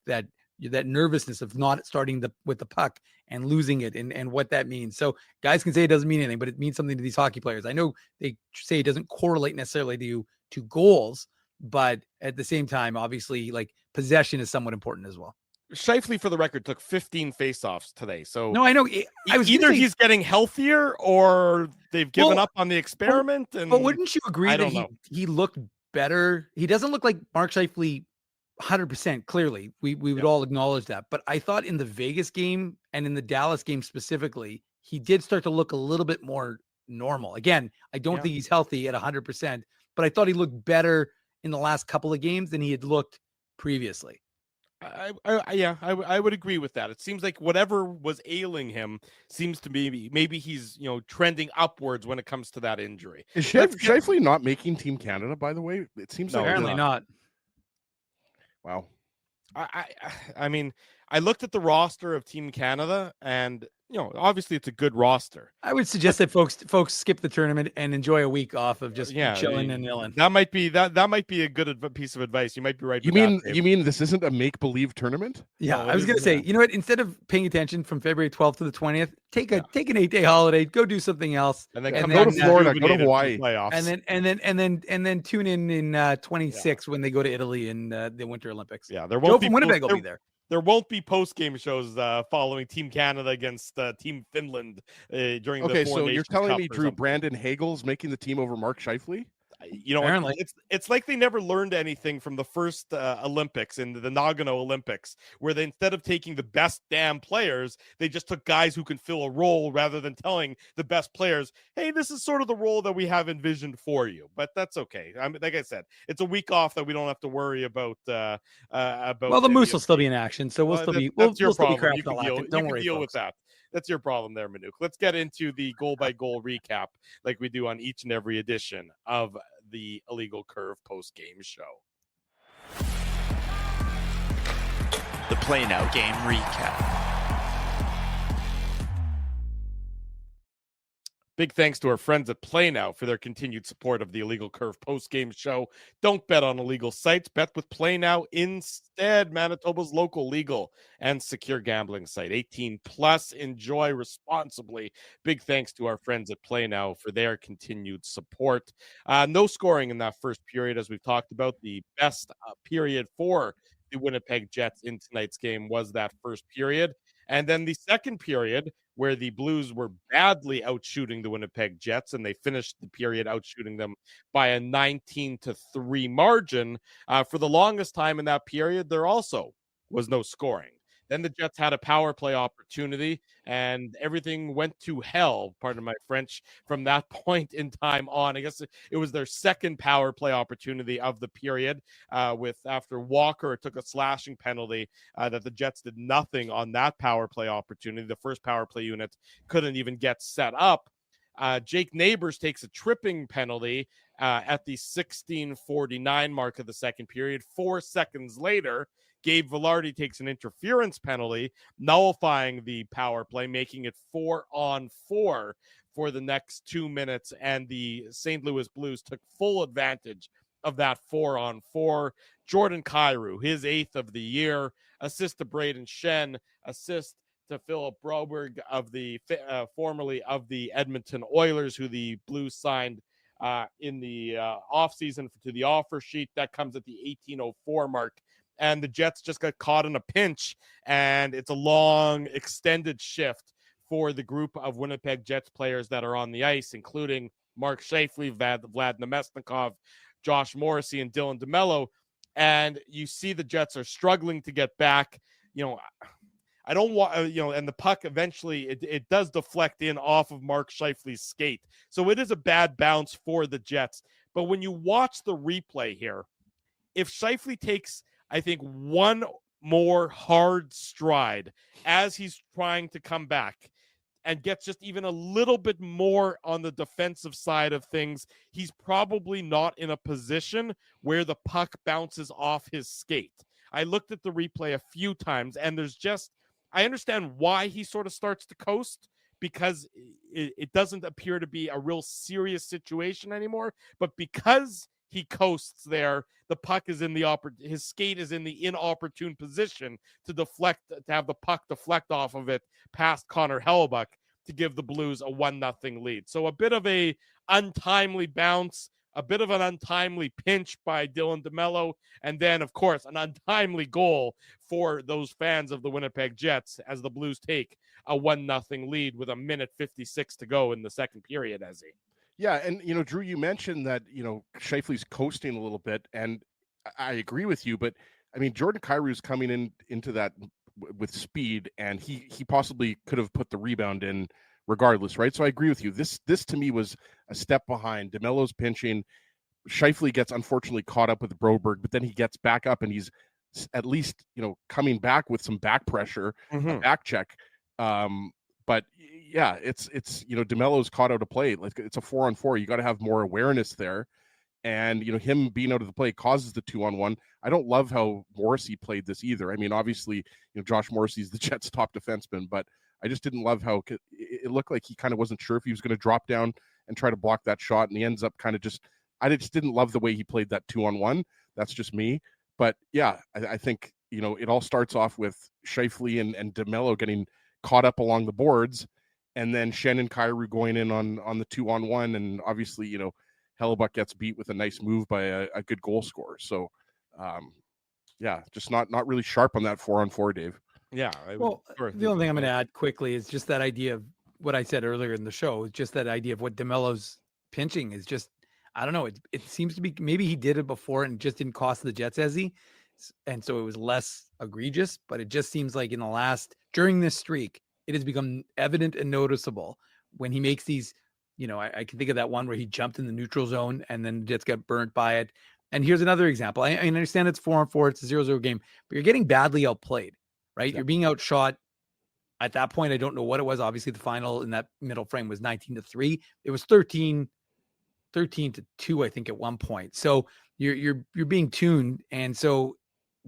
nervousness of not starting with the puck and losing it and what that means. So guys can say it doesn't mean anything, but it means something to these hockey players. I know they say it doesn't correlate necessarily to goals, but at the same time, obviously like possession is somewhat important as well. Shifley, for the record, took 15 faceoffs today. So no, I know. He's getting healthier or they've given up on the experiment. But wouldn't you agree that he looked better? He doesn't look like Mark Shifley 100%. Clearly, we would all acknowledge that. But I thought in the Vegas game and in the Dallas game specifically, he did start to look a little bit more normal. Again, I don't think he's healthy at 100%, but I thought he looked better in the last couple of games than he had looked previously. I would agree with that. It seems like whatever was ailing him seems to be maybe he's trending upwards when it comes to that injury. Is Shifley not making Team Canada? By the way, it seems like apparently not. Wow. I mean, I looked at the roster of Team Canada, and obviously it's a good roster. I would suggest that folks skip the tournament and enjoy a week off of just chilling and nilling. That might be a good piece of advice. You might be right. You mean this isn't a make-believe tournament? Yeah, I was going to say, you know what? Instead of paying attention from February 12th to the 20th, take an 8-day holiday, go do something else, and then go to Florida, go to Hawaii, and then tune in 26 when they go to Italy in the Winter Olympics. Yeah, Joe from Winnipeg will be there. There won't be post-game shows following Team Canada against Team Finland during the Four so you're Nations telling Cup me, Drew, Brandon Hagel's making the team over Mark Shifley? Apparently. It's like they never learned anything from the first Olympics in the Nagano Olympics, where they, instead of taking the best damn players, they just took guys who can fill a role rather than telling the best players, hey, this is sort of the role that we have envisioned for you. But that's okay. I mean, like I said, it's a week off that we don't have to worry about. Well, the Moose will still be in action, so we'll still be. We'll still be crafting the lactic. Don't worry, deal with that. That's your problem there, Manuk. Let's get into the goal-by-goal recap like we do on each and every edition of the Illegal Curve post-game show. The Play Now game recap. Big thanks to our friends at Play Now for their continued support of the Illegal Curve post-game show. Don't bet on illegal sites. Bet with Play Now instead. Manitoba's local legal and secure gambling site. 18 plus. Enjoy responsibly. Big thanks to our friends at Play Now for their continued support. No scoring in that first period, as we've talked about. The best period for the Winnipeg Jets in tonight's game was that first period. And then the second period, where the Blues were badly outshooting the Winnipeg Jets, and they finished the period outshooting them by a 19-3 margin. For the longest time in that period, there also was no scoring. Then the Jets had a power play opportunity, and everything went to hell, pardon my French, from that point in time on. I guess it was their second power play opportunity of the period, after Walker took a slashing penalty that the Jets did nothing on that power play opportunity. The first power play unit couldn't even get set up. Jake Neighbors takes a tripping penalty at the 16:49 mark of the second period. 4 seconds later, Gabe Velarde takes an interference penalty, nullifying the power play, making it 4-on-4 for the next 2 minutes, and the St. Louis Blues took full advantage of that 4-on-4. Jordan Kyrou, his 8th of the year, assist to Braden Shen, assist to Philip Broberg of the formerly of the Edmonton Oilers, who the Blues signed in the offseason to the offer sheet. That comes at the 18:04 mark. And the Jets just got caught in a pinch, and it's a long, extended shift for the group of Winnipeg Jets players that are on the ice, including Mark Scheifele, Vlad Namestnikov, Josh Morrissey, and Dylan DeMello. And you see the Jets are struggling to get back. I don't want, and the puck eventually, it does deflect in off of Mark Scheifele's skate. So it is a bad bounce for the Jets. But when you watch the replay here, if Scheifele takes, I think, one more hard stride as he's trying to come back and gets just even a little bit more on the defensive side of things, he's probably not in a position where the puck bounces off his skate. I looked at the replay a few times, and I understand why he sort of starts to coast, because it doesn't appear to be a real serious situation anymore. But because he coasts there, the puck is in his skate is in the inopportune position to have the puck deflect off of it past Connor Hellebuck to give the Blues a 1-0 lead. So a bit of a untimely bounce, a bit of an untimely pinch by Dylan DeMello, and then, of course, an untimely goal for those fans of the Winnipeg Jets as the Blues take a 1-0 lead with 1:56 to go in the second period, Ezzy. Yeah, and Drew, you mentioned that Scheifele's coasting a little bit, and I agree with you. But I mean, Jordan Kyrie's coming into that with speed, and he possibly could have put the rebound in regardless, right? So I agree with you. This to me was a step behind. DeMello's pinching. Scheifele gets unfortunately caught up with Broberg, but then he gets back up, and he's at least coming back with some back pressure, a back check. But yeah, it's DeMello's caught out of play. Like, it's a 4-on-4. You got to have more awareness there. And him being out of the play causes the 2-on-1. I don't love how Morrissey played this either. I mean, obviously, Josh Morrissey's the Jets' top defenseman, but I just didn't love how it looked like he kind of wasn't sure if he was going to drop down and try to block that shot, and he ends up kind of I just didn't love the way he played that 2-on-1. That's just me. But yeah, I think it all starts off with Scheifele and DeMello getting caught up along the boards, and then Shannon Kyrou going in on the 2-on-1, and obviously Hellebuck gets beat with a nice move by a good goal scorer. So yeah, just not really sharp on that 4-on-4, Dave. Yeah. The only thing I'm going to add quickly is just that idea of what I said earlier in the show, is just that idea of what DeMello's pinching is just, I don't know. It seems to be, maybe he did it before and just didn't cost the Jets, and so it was less egregious, but it just seems like during this streak, it has become evident and noticeable when he makes these, I can think of that one where he jumped in the neutral zone and then the Jets got burnt by it. And here's another example. I understand it's 4-on-4, it's a 0-0 game, but you're getting badly outplayed, right? Yeah. You're being outshot. At that point, I don't know what it was. Obviously, the final in that middle frame was 19-3. It was 13-2, I think, at one point. So you're being tuned. And so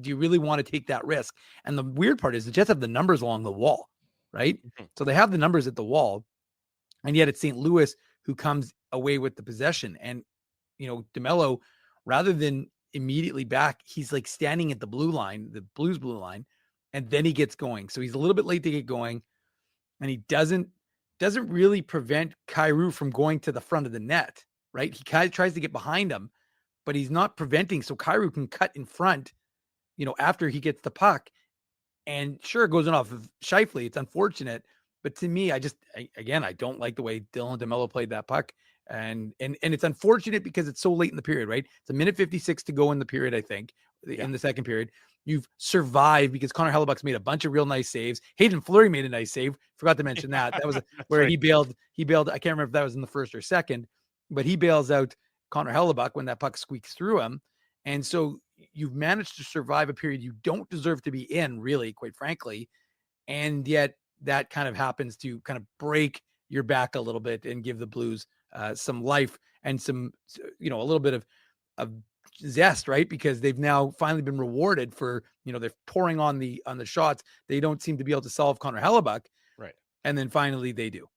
do you really want to take that risk? And the weird part is the Jets have the numbers along the wall, right? Mm-hmm. So they have the numbers at the wall, and yet it's St. Louis who comes away with the possession. And, DeMello, rather than immediately back, he's like standing at the blue line, the Blues blue line, and then he gets going. So he's a little bit late to get going, and he doesn't really prevent Kyrou from going to the front of the net, right? He kind of tries to get behind him, but he's not preventing. So Kyrou can cut in front, after he gets the puck. And sure, it goes off of Scheifele. It's unfortunate. But to me, I don't like the way Dylan DeMello played that puck. And it's unfortunate because it's so late in the period, right? It's 1:56 to go in the period, I think, in the second period. You've survived because Connor Hellebuck's made a bunch of real nice saves. Hayden Fleury made a nice save. Forgot to mention that. That was where right. He bailed. I can't remember if that was in the first or second, but he bails out Connor Hellebuck when that puck squeaks through him. And so you've managed to survive a period you don't deserve to be in, really, quite frankly. And yet that kind of happens to kind of break your back a little bit and give the Blues some life and some, a little bit of zest, right? Because they've now finally been rewarded for, they're pouring on the shots. They don't seem to be able to solve Connor Hellebuck. Right. And then finally they do.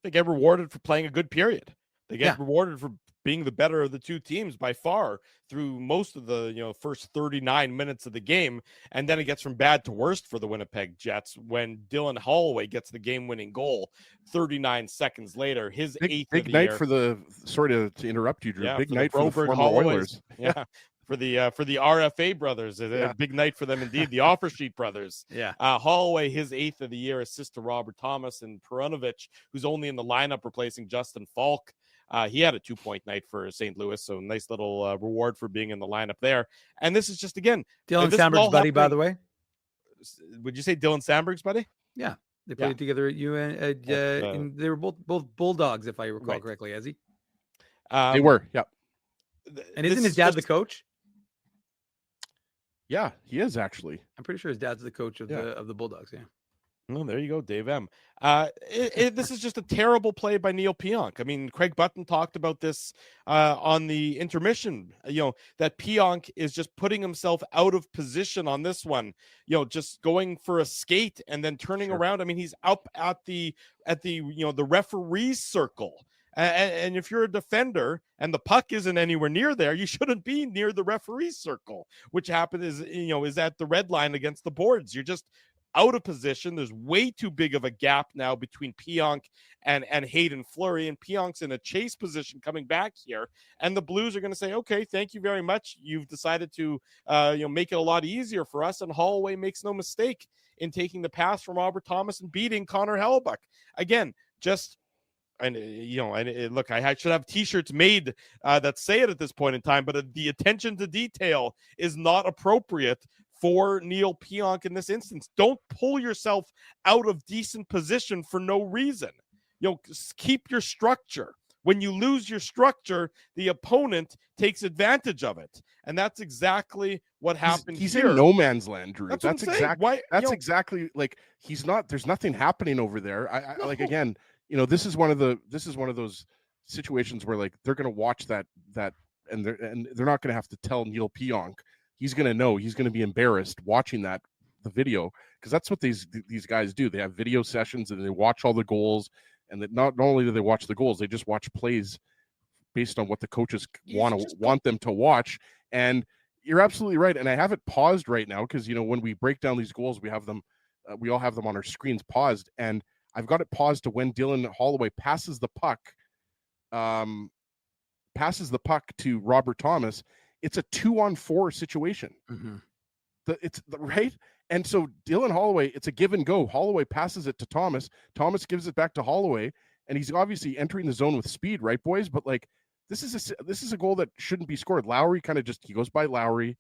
They get rewarded for playing a good period. They get rewarded for being the better of the two teams by far through most of the first 39 minutes of the game, and then it gets from bad to worst for the Winnipeg Jets when Dylan Holloway gets the game-winning goal 39 seconds later. His eighth big of the night year. for the to interrupt you, Drew. Yeah, big for night for the former Oilers. Yeah. For the RFA brothers, a big night for them indeed. The Offer Sheet brothers. Yeah. Holloway, his eighth of the year, assist to Robert Thomas, and Perunovic, who's only in the lineup replacing Justin Falk. He had a 2-point night for St. Louis, so nice little reward for being in the lineup there. And this is just, again, Dylan this is Sandberg's all buddy, by the happening- way. Would you say Dylan Sandberg's buddy? Yeah, they played together at UN. And they were both Bulldogs, if I recall correctly, Ezzy. They were, yeah. And isn't his dad the coach? Yeah, he is actually. I'm pretty sure his dad's the coach of the Bulldogs. Yeah. Oh, there you go, Dave M. This is just a terrible play by Neil Pionk. I mean, Craig Button talked about this on the intermission, that Pionk is just putting himself out of position on this one, just going for a skate and then turning around. I mean, he's up at the the referee's circle. And if you're a defender and the puck isn't anywhere near there, you shouldn't be near the referee's circle, which happened is at the red line against the boards. You're just out of position. There's way too big of a gap now between Pionk and Hayden Fleury, and Pionk's in a chase position coming back here. And the Blues are going to say, okay, thank you very much. You've decided to make it a lot easier for us. And Holloway makes no mistake in taking the pass from Robert Thomas and beating Connor Hellebuck. Again, just look, I should have T-shirts made that say it at this point in time, but the attention to detail is not appropriate for Neil Pionk in this instance. Don't pull yourself out of decent position for no reason. Keep your structure. When you lose your structure, the opponent takes advantage of it, and that's exactly what happened. He's here. in no man's land, Drew. That's exactly exactly like he's not. There's nothing happening over there. I like again. This is one of those situations where like they're going to watch that and they're not going to have to tell Neil Pionk. He's going to know. He's going to be embarrassed watching the video, because that's what these guys do. They have video sessions and they watch all the goals, and that not only do they watch the goals, they just watch plays based on what the coaches want them to watch. And you're absolutely right. And I have it paused right now because when we break down these goals, we have them. We all have them on our screens paused, and I've got it paused to when Dylan Holloway passes the puck to Robert Thomas. It's a 2-on-4 situation. Mm-hmm. Right. And so Dylan Holloway, it's a give and go. Holloway passes it to Thomas. Thomas gives it back to Holloway, and he's obviously entering the zone with speed, right, boys? But like, this is a goal that shouldn't be scored. Lowry kind of he goes by Lowry,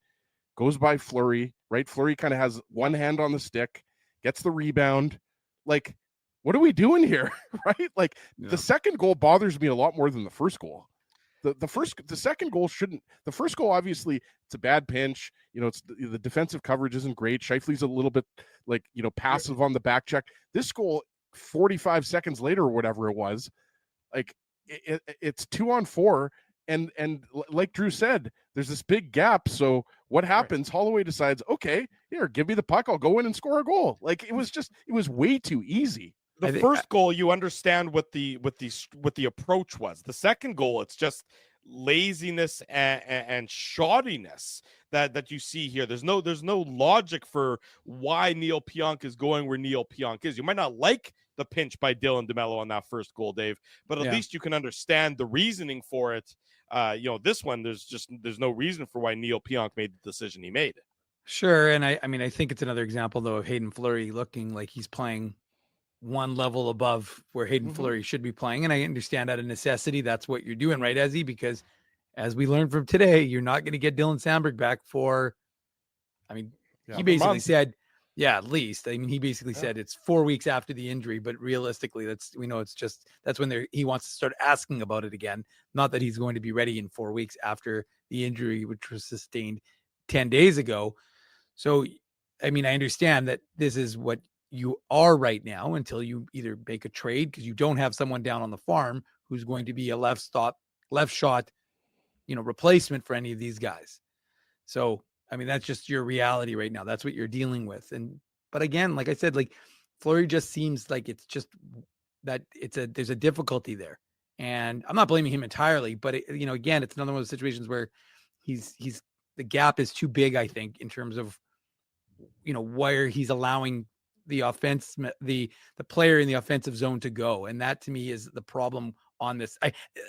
goes by Fleury, right? Fleury kind of has one hand on the stick, gets the rebound. Like, what are we doing here? Right? Like, the second goal bothers me a lot more than the first goal. The second goal shouldn't. The first goal, obviously, it's a bad pinch. It's the defensive coverage isn't great. Scheifele's a little bit passive on the back check. This goal, 45 seconds later or whatever it was, like it's 2-on-4, and like Drew said, there's this big gap. So what happens? Right. Holloway decides, okay, here, give me the puck. I'll go in and score a goal. Like it was way too easy. The first goal, you understand what the approach was. The second goal, it's just laziness and shoddiness that you see here. There's no logic for why Neil Pionk is going where Neil Pionk is. You might not like the pinch by Dylan DeMello on that first goal, Dave, but at least you can understand the reasoning for it. This one, there's no reason for why Neil Pionk made the decision he made. Sure, and I mean, I think it's another example though of Hayden Fleury looking like he's playing one level above where Hayden Fleury should be playing. And I understand out of necessity, that's what you're doing, right, Ezzy? Because as we learned from today, you're not going to get Dylan Sandberg back for, he basically said, at least. I mean, he basically said it's 4 weeks after the injury, but realistically, that's when he wants to start asking about it again. Not that he's going to be ready in 4 weeks after the injury, which was sustained 10 days ago. So, I mean, I understand that this is what you are right now until you either make a trade, because you don't have someone down on the farm who's going to be a left shot, replacement for any of these guys. So, I mean, that's just your reality right now. That's what you're dealing with. But again, like I said, like Fleury just seems like it's just that there's a difficulty there, and I'm not blaming him entirely, but again, it's another one of those situations where the gap is too big, I think, in terms of, where he's allowing the offense, the player in the offensive zone to go. And that to me is the problem on this.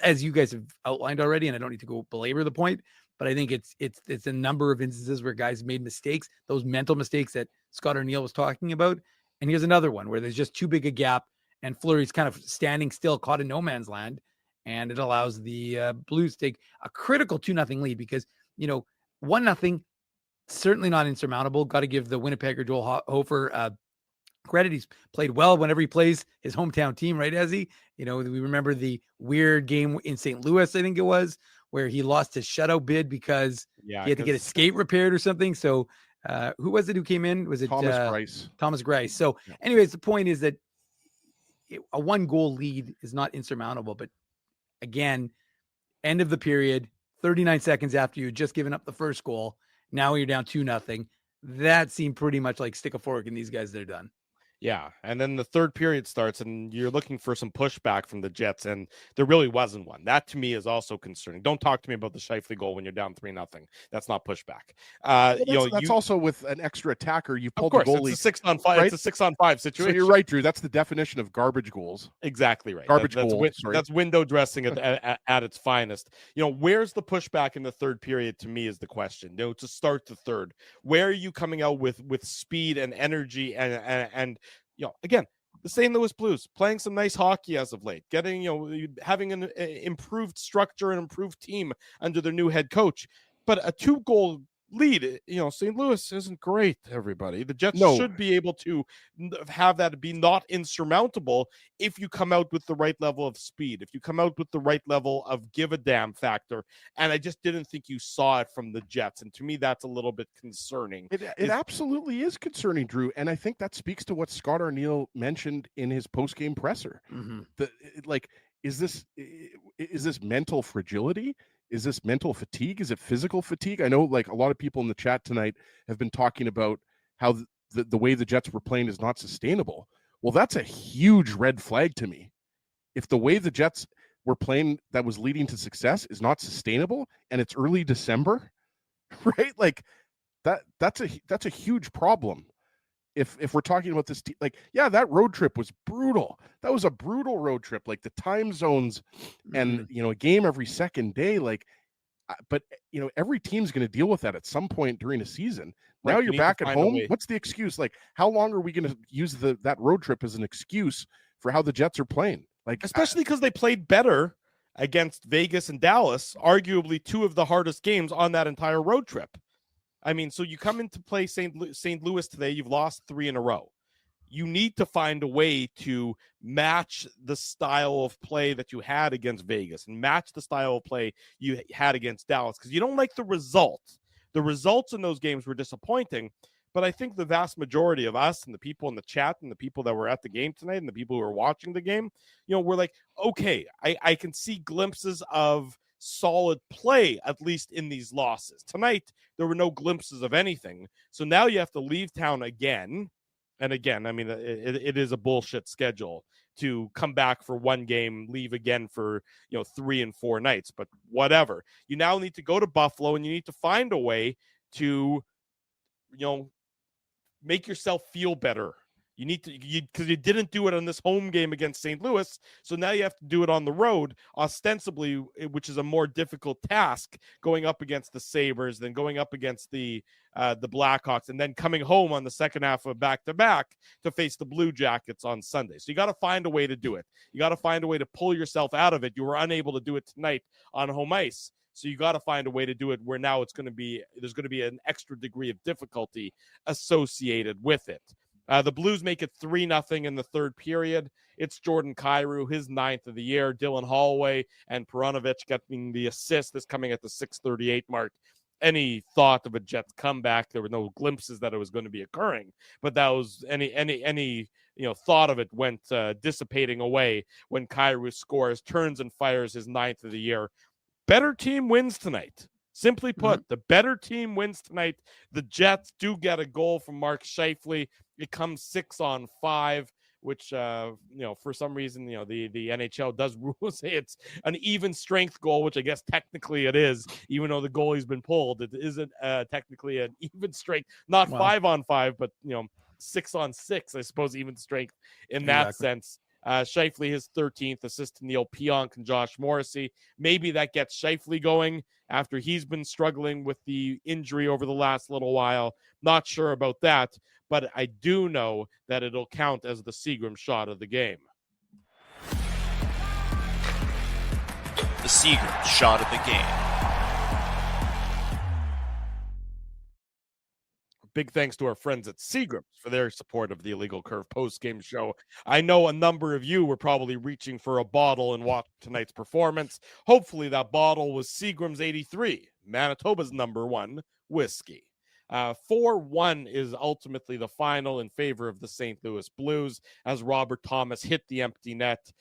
As you guys have outlined already, and I don't need to go belabor the point, but I think it's a number of instances where guys made mistakes, those mental mistakes that Scott O'Neill was talking about. And here's another one where there's just too big a gap and Fleury's kind of standing still, caught in no man's land. and it allows the Blues to take a critical 2-0 lead because, 1-0, certainly not insurmountable. Got to give the Winnipegger Joel Hofer credit. He's played well whenever he plays his hometown team, right, Ezzy? We remember the weird game in St. Louis, I think it was, where he lost his shutout bid because he had to get his skate repaired or something. So who was it who came in? Was it Thomas Greiss? Thomas Greiss. So anyways, the point is that a 1-goal lead is not insurmountable. But again, end of the period, 39 seconds after you had just given up the first goal, now you're down 2-0. That seemed pretty much like stick a fork in these guys. They're done. Yeah, and then the third period starts, and you're looking for some pushback from the Jets, and there really wasn't one. That, to me, is also concerning. Don't talk to me about the Scheifele goal when you're down 3-0. That's not pushback. That's also with an extra attacker. You pulled the goalie. It's a 6-on-5. Right? It's a 6-on-5 situation. So you're right, Drew. That's the definition of garbage goals. Exactly right. Garbage that's goal. That's window dressing at its finest. Where's the pushback in the third period? To me, is the question. To start the third, where are you coming out with speed and energy and again, the St. Louis Blues playing some nice hockey as of late, getting, having an improved structure and improved team under their new head coach. But a 2-goal lead, St. Louis isn't great, everybody. The Jets should be able to have that be not insurmountable if you come out with the right level of speed, if you come out with the right level of give a damn factor. And I just didn't think you saw it from the Jets. And to me, that's a little bit concerning. It absolutely is concerning, Drew. And I think that speaks to what Scott Arniel mentioned in his post-game presser. Mm-hmm. Is this mental fragility? Is this mental fatigue? Is it physical fatigue? I know a lot of people in the chat tonight have been talking about how the way the Jets were playing is not sustainable. Well, that's a huge red flag to me. If the way the Jets were playing that was leading to success is not sustainable and it's early December, right? That's a huge problem. If we're talking about this, that road trip was brutal. That was a brutal road trip. The time zones and, a game every second day, but every team's going to deal with that at some point during a season. Right, now you're back at home. What's the excuse? How long are we going to use that road trip as an excuse for how the Jets are playing? Especially because they played better against Vegas and Dallas, arguably two of the hardest games on that entire road trip. I mean, so you come into play St. Louis today, you've lost 3 in a row. You need to find a way to match the style of play that you had against Vegas and match the style of play you had against Dallas, because you don't like the result. The results in those games were disappointing, but I think the vast majority of us and the people in the chat and the people that were at the game tonight and the people who were watching the game, we're like, okay, I can see glimpses of solid play, at least in these losses. Tonight, there were no glimpses of anything. So now you have to leave town again. And again, I mean, it is a bullshit schedule to come back for one game, leave again for, 3 and 4 nights, but whatever. You now need to go to Buffalo and you need to find a way to, make yourself feel better. You need to, because you didn't do it on this home game against St. Louis. So now you have to do it on the road, ostensibly, which is a more difficult task, going up against the Sabres, then going up against the Blackhawks, and then coming home on the second half of back-to-back to face the Blue Jackets on Sunday. So you got to find a way to do it. You got to find a way to pull yourself out of it. You were unable to do it tonight on home ice. So you got to find a way to do it where now there's going to be an extra degree of difficulty associated with it. The Blues make it 3-0 in the third period. It's Jordan Kyrou, his 9th of the year. Dylan Holloway and Perunovic getting the assist. This coming at the 6:38 mark. Any thought of a Jets comeback? There were no glimpses that it was going to be occurring, but that was any thought of it went dissipating away when Kyrou scores, turns and fires his 9th of the year. Better team wins tonight. Simply put, the better team wins tonight. The Jets do get a goal from Mark Scheifele. It comes 6-on-5, which, for some reason, the NHL does say it's an even strength goal, which I guess technically it is, even though the goalie's been pulled. It isn't technically an even strength, not 5-on-5, but, 6-on-6, I suppose, even strength in that sense. Scheifele, his 13th assist to Neil Pionk and Josh Morrissey. Maybe that gets Scheifele going after he's been struggling with the injury over the last little while. Not sure about that, but I do know that it'll count as the Seagram shot of the game. Seagram's shot of the game. Big thanks to our friends at Seagram's for their support of the Illegal Curve post-game show. I know a number of you were probably reaching for a bottle and watch tonight's performance. Hopefully that bottle was Seagram's 83, Manitoba's #1 whiskey. 4-1 is ultimately the final in favor of the St. Louis Blues as Robert Thomas hit the empty net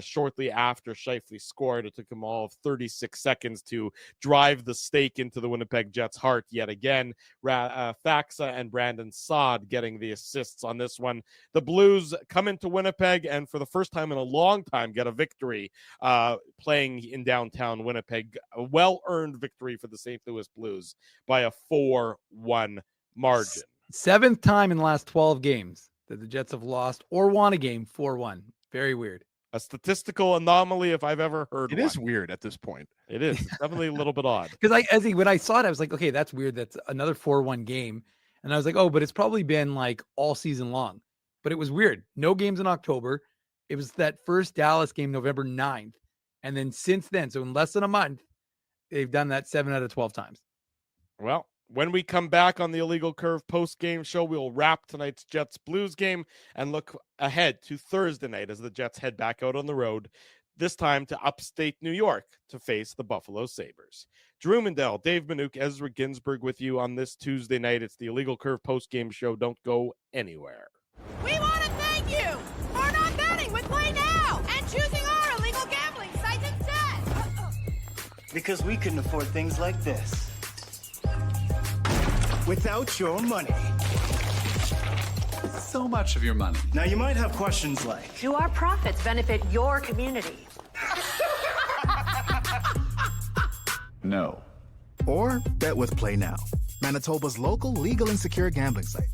shortly after Scheifele scored. It took him all of 36 seconds to drive the stake into the Winnipeg Jets' heart yet again. Faxa and Brandon Saad getting the assists on this one. The Blues come into Winnipeg and for the first time in a long time get a victory playing in downtown Winnipeg. A well-earned victory for the St. Louis Blues by a 4-1 margin. 7th time in the last 12 games that the Jets have lost or won a game 4-1. Very weird. A statistical anomaly if I've ever heard It one. is weird at this point. It is. It's definitely a little bit odd. Because when I saw it, I was like, okay, that's weird. That's another 4-1 game. And I was like, oh, but it's probably been like all season long. But it was weird. No games in October. It was that first Dallas game, November 9th. And then since then, so in less than a month, they've done that 7 out of 12 times. Well, when we come back on the Illegal Curve post-game show, we'll wrap tonight's Jets-Blues game and look ahead to Thursday night as the Jets head back out on the road, this time to upstate New York to face the Buffalo Sabres. Drew Mandel, Dave Manouk, Ezra Ginsburg with you on this Tuesday night. It's the Illegal Curve post-game show. Don't go anywhere. We want to thank you for not betting with Play Now and choosing our illegal gambling site instead. Because we couldn't afford things like this without your money. So much of your money. Now you might have questions like, do our profits benefit your community? No. Or bet with Play Now, Manitoba's local legal and secure gambling site.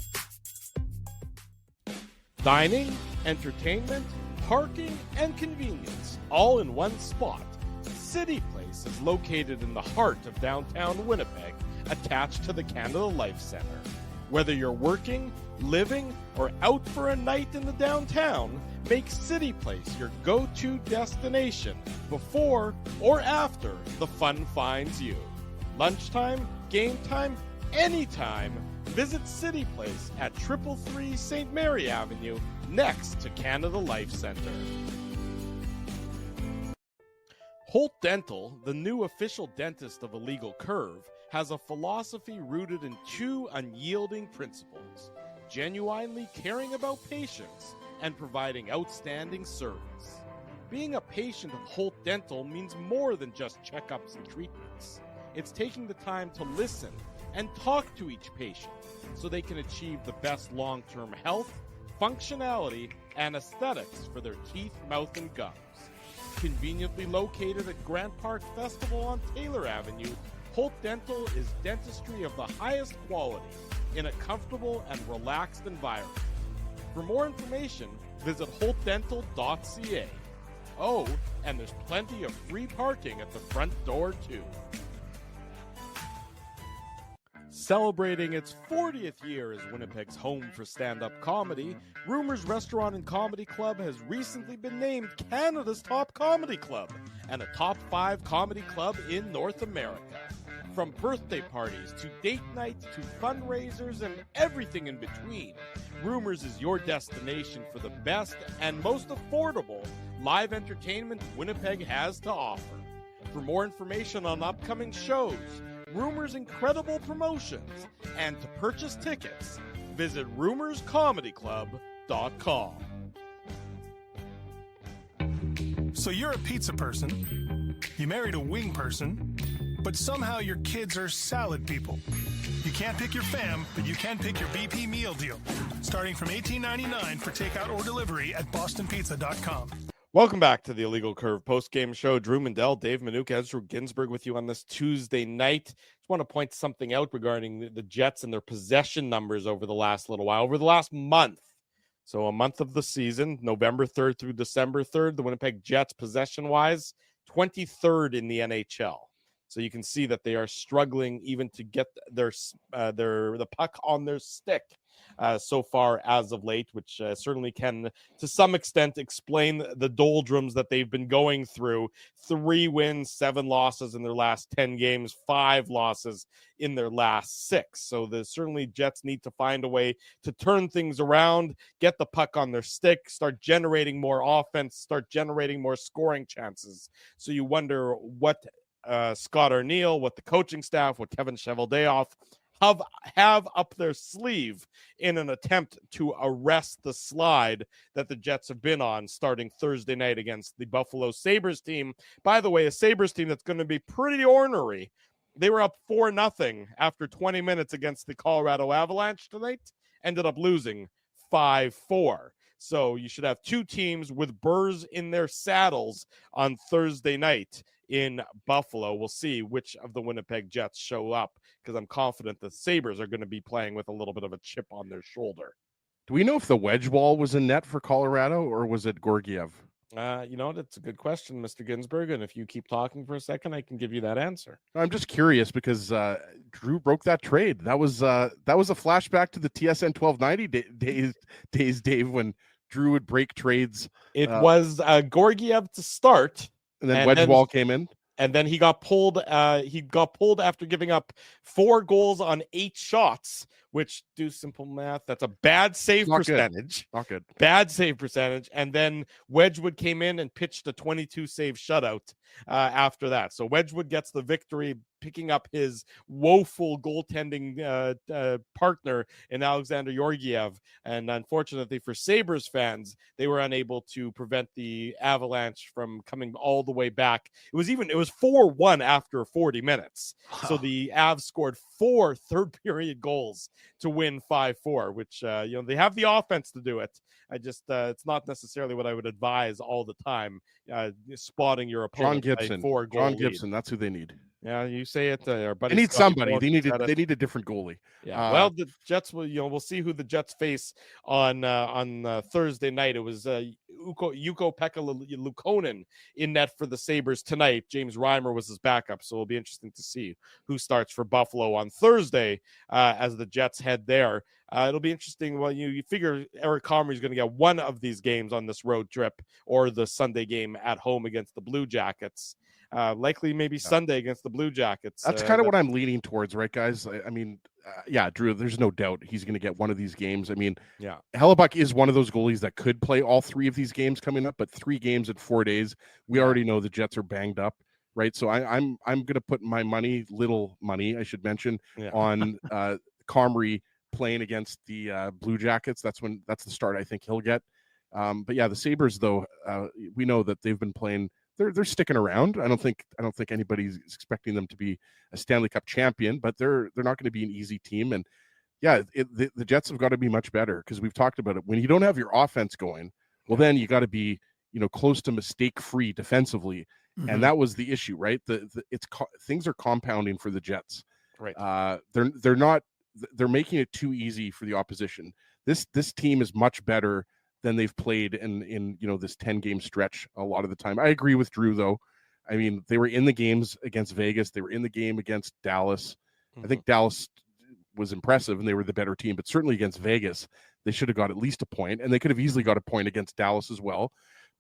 Dining, entertainment, parking, and convenience, all in one spot. City Place is located in the heart of downtown Winnipeg, attached to the Canada Life Center. Whether you're working, living, or out for a night in the downtown, make City Place your go-to destination before or after the fun finds you. Lunchtime, game time, anytime, visit City Place at 333 St. Mary Avenue, next to Canada Life Center. Holt Dental, the new official dentist of Illegal Curve, has a philosophy rooted in 2 unyielding principles: genuinely caring about patients and providing outstanding service. Being a patient of Holt Dental means more than just checkups and treatments. It's taking the time to listen and talk to each patient so they can achieve the best long-term health, functionality, and aesthetics for their teeth, mouth, and gums. Conveniently located at Grant Park Festival on Taylor Avenue, Holt Dental is dentistry of the highest quality in a comfortable and relaxed environment. For more information, visit holtdental.ca. Oh, and there's plenty of free parking at the front door, too. Celebrating its 40th year as Winnipeg's home for stand-up comedy, Rumors Restaurant and Comedy Club has recently been named Canada's top comedy club and a top 5 comedy club in North America. From birthday parties to date nights to fundraisers and everything in between, Rumors is your destination for the best and most affordable live entertainment Winnipeg has to offer. For more information on upcoming shows, Rumors' incredible promotions, and to purchase tickets, visit rumorscomedyclub.com. So you're a pizza person, you married a wing person, but somehow your kids are salad people. You can't pick your fam, but you can pick your BP meal deal, starting from $18.99 for takeout or delivery at bostonpizza.com. Welcome back to the Illegal Curve post-game show. Drew Mandel, Dave Manouk, Ezra Ginsburg with you on this Tuesday night. Just want to point something out regarding the Jets and their possession numbers over the last little while, over the last month. So a month of the season, November 3rd through December 3rd, the Winnipeg Jets possession-wise, 23rd in the NHL. So you can see that they are struggling even to get the puck on their stick so far as of late, which certainly can, to some extent, explain the doldrums that they've been going through. 3 wins, 7 losses in their last 10 games, 5 losses in their last 6. So certainly Jets need to find a way to turn things around, get the puck on their stick, start generating more offense, start generating more scoring chances. So you wonder what Scott Arniel, what the coaching staff, what Kevin Cheveldayoff have up their sleeve in an attempt to arrest the slide that the Jets have been on starting Thursday night against the Buffalo Sabres team. By the way, a Sabres team that's going to be pretty ornery. They were up 4-0 after 20 minutes against the Colorado Avalanche tonight, ended up losing 5-4. So you should have 2 teams with burrs in their saddles on Thursday night in Buffalo. We'll see which of the Winnipeg Jets show up, because I'm confident the Sabres are going to be playing with a little bit of a chip on their shoulder. Do we know if the wedge ball was in net for Colorado or was it Gorgiev? That's a good question, Mr. Ginsburg. And if you keep talking for a second, I can give you that answer. I'm just curious because Drew broke that trade. That was a flashback to the TSN 1290 days, Dave, when Drew would break trades. It was Gorgiev to start, and then Wedgewall came in. And then he got pulled. He got pulled after giving up 4 goals on 8 shots, which, do simple math, that's a bad save percentage. Not good. Bad save percentage. And then Wedgwood came in and pitched a 22 save shutout after that. So Wedgwood gets the victory, picking up his woeful goaltending partner in Alexander Georgiev. And unfortunately for Sabres fans, they were unable to prevent the Avalanche from coming all the way back. It was 4-1 after 40 minutes. So the Avs scored 4 third period goals to win 5-4, which they have the offense to do it. I just it's not necessarily what I would advise all the time. Spotting your opponent. John Gibson, that's who they need. Yeah, you say it. They need somebody. They need a different goalie. Yeah. Well, the Jets will. We'll see who the Jets face on Thursday night. It was Ukko-Pekka Luukkonen in net for the Sabres tonight. James Reimer was his backup, so it'll be interesting to see who starts for Buffalo on Thursday as the Jets head there. It'll be interesting. Well, you figure Eric Comrie is going to get one of these games on this road trip, or the Sunday game at home against the Blue Jackets. Likely maybe Sunday against the Blue Jackets. That's kind of what I'm leaning towards, right, guys? I mean, Drew, there's no doubt he's going to get one of these games. I mean, Hellebuck is one of those goalies that could play all 3 of these games coming up, but 3 games in 4 days, we already know the Jets are banged up, right? So I'm going to put my little money, I should mention, on Comrie playing against the Blue Jackets. That's the start I think he'll get. But yeah, the Sabres, though, we know that they've been playing. They're sticking around. I don't think anybody's expecting them to be a Stanley Cup champion, but they're not going to be an easy team. And the Jets have got to be much better, because we've talked about it. When you don't have your offense going, well, then you got to be close to mistake-free defensively, and that was the issue, right? Things are compounding for the Jets. Right. They're making it too easy for the opposition. This team is much better than they've played in this 10-game stretch a lot of the time. I agree with Drew, though. I mean, they were in the games against Vegas. They were in the game against Dallas. I think Dallas was impressive and they were the better team, but certainly against Vegas, they should have got at least a point, and they could have easily got a point against Dallas as well.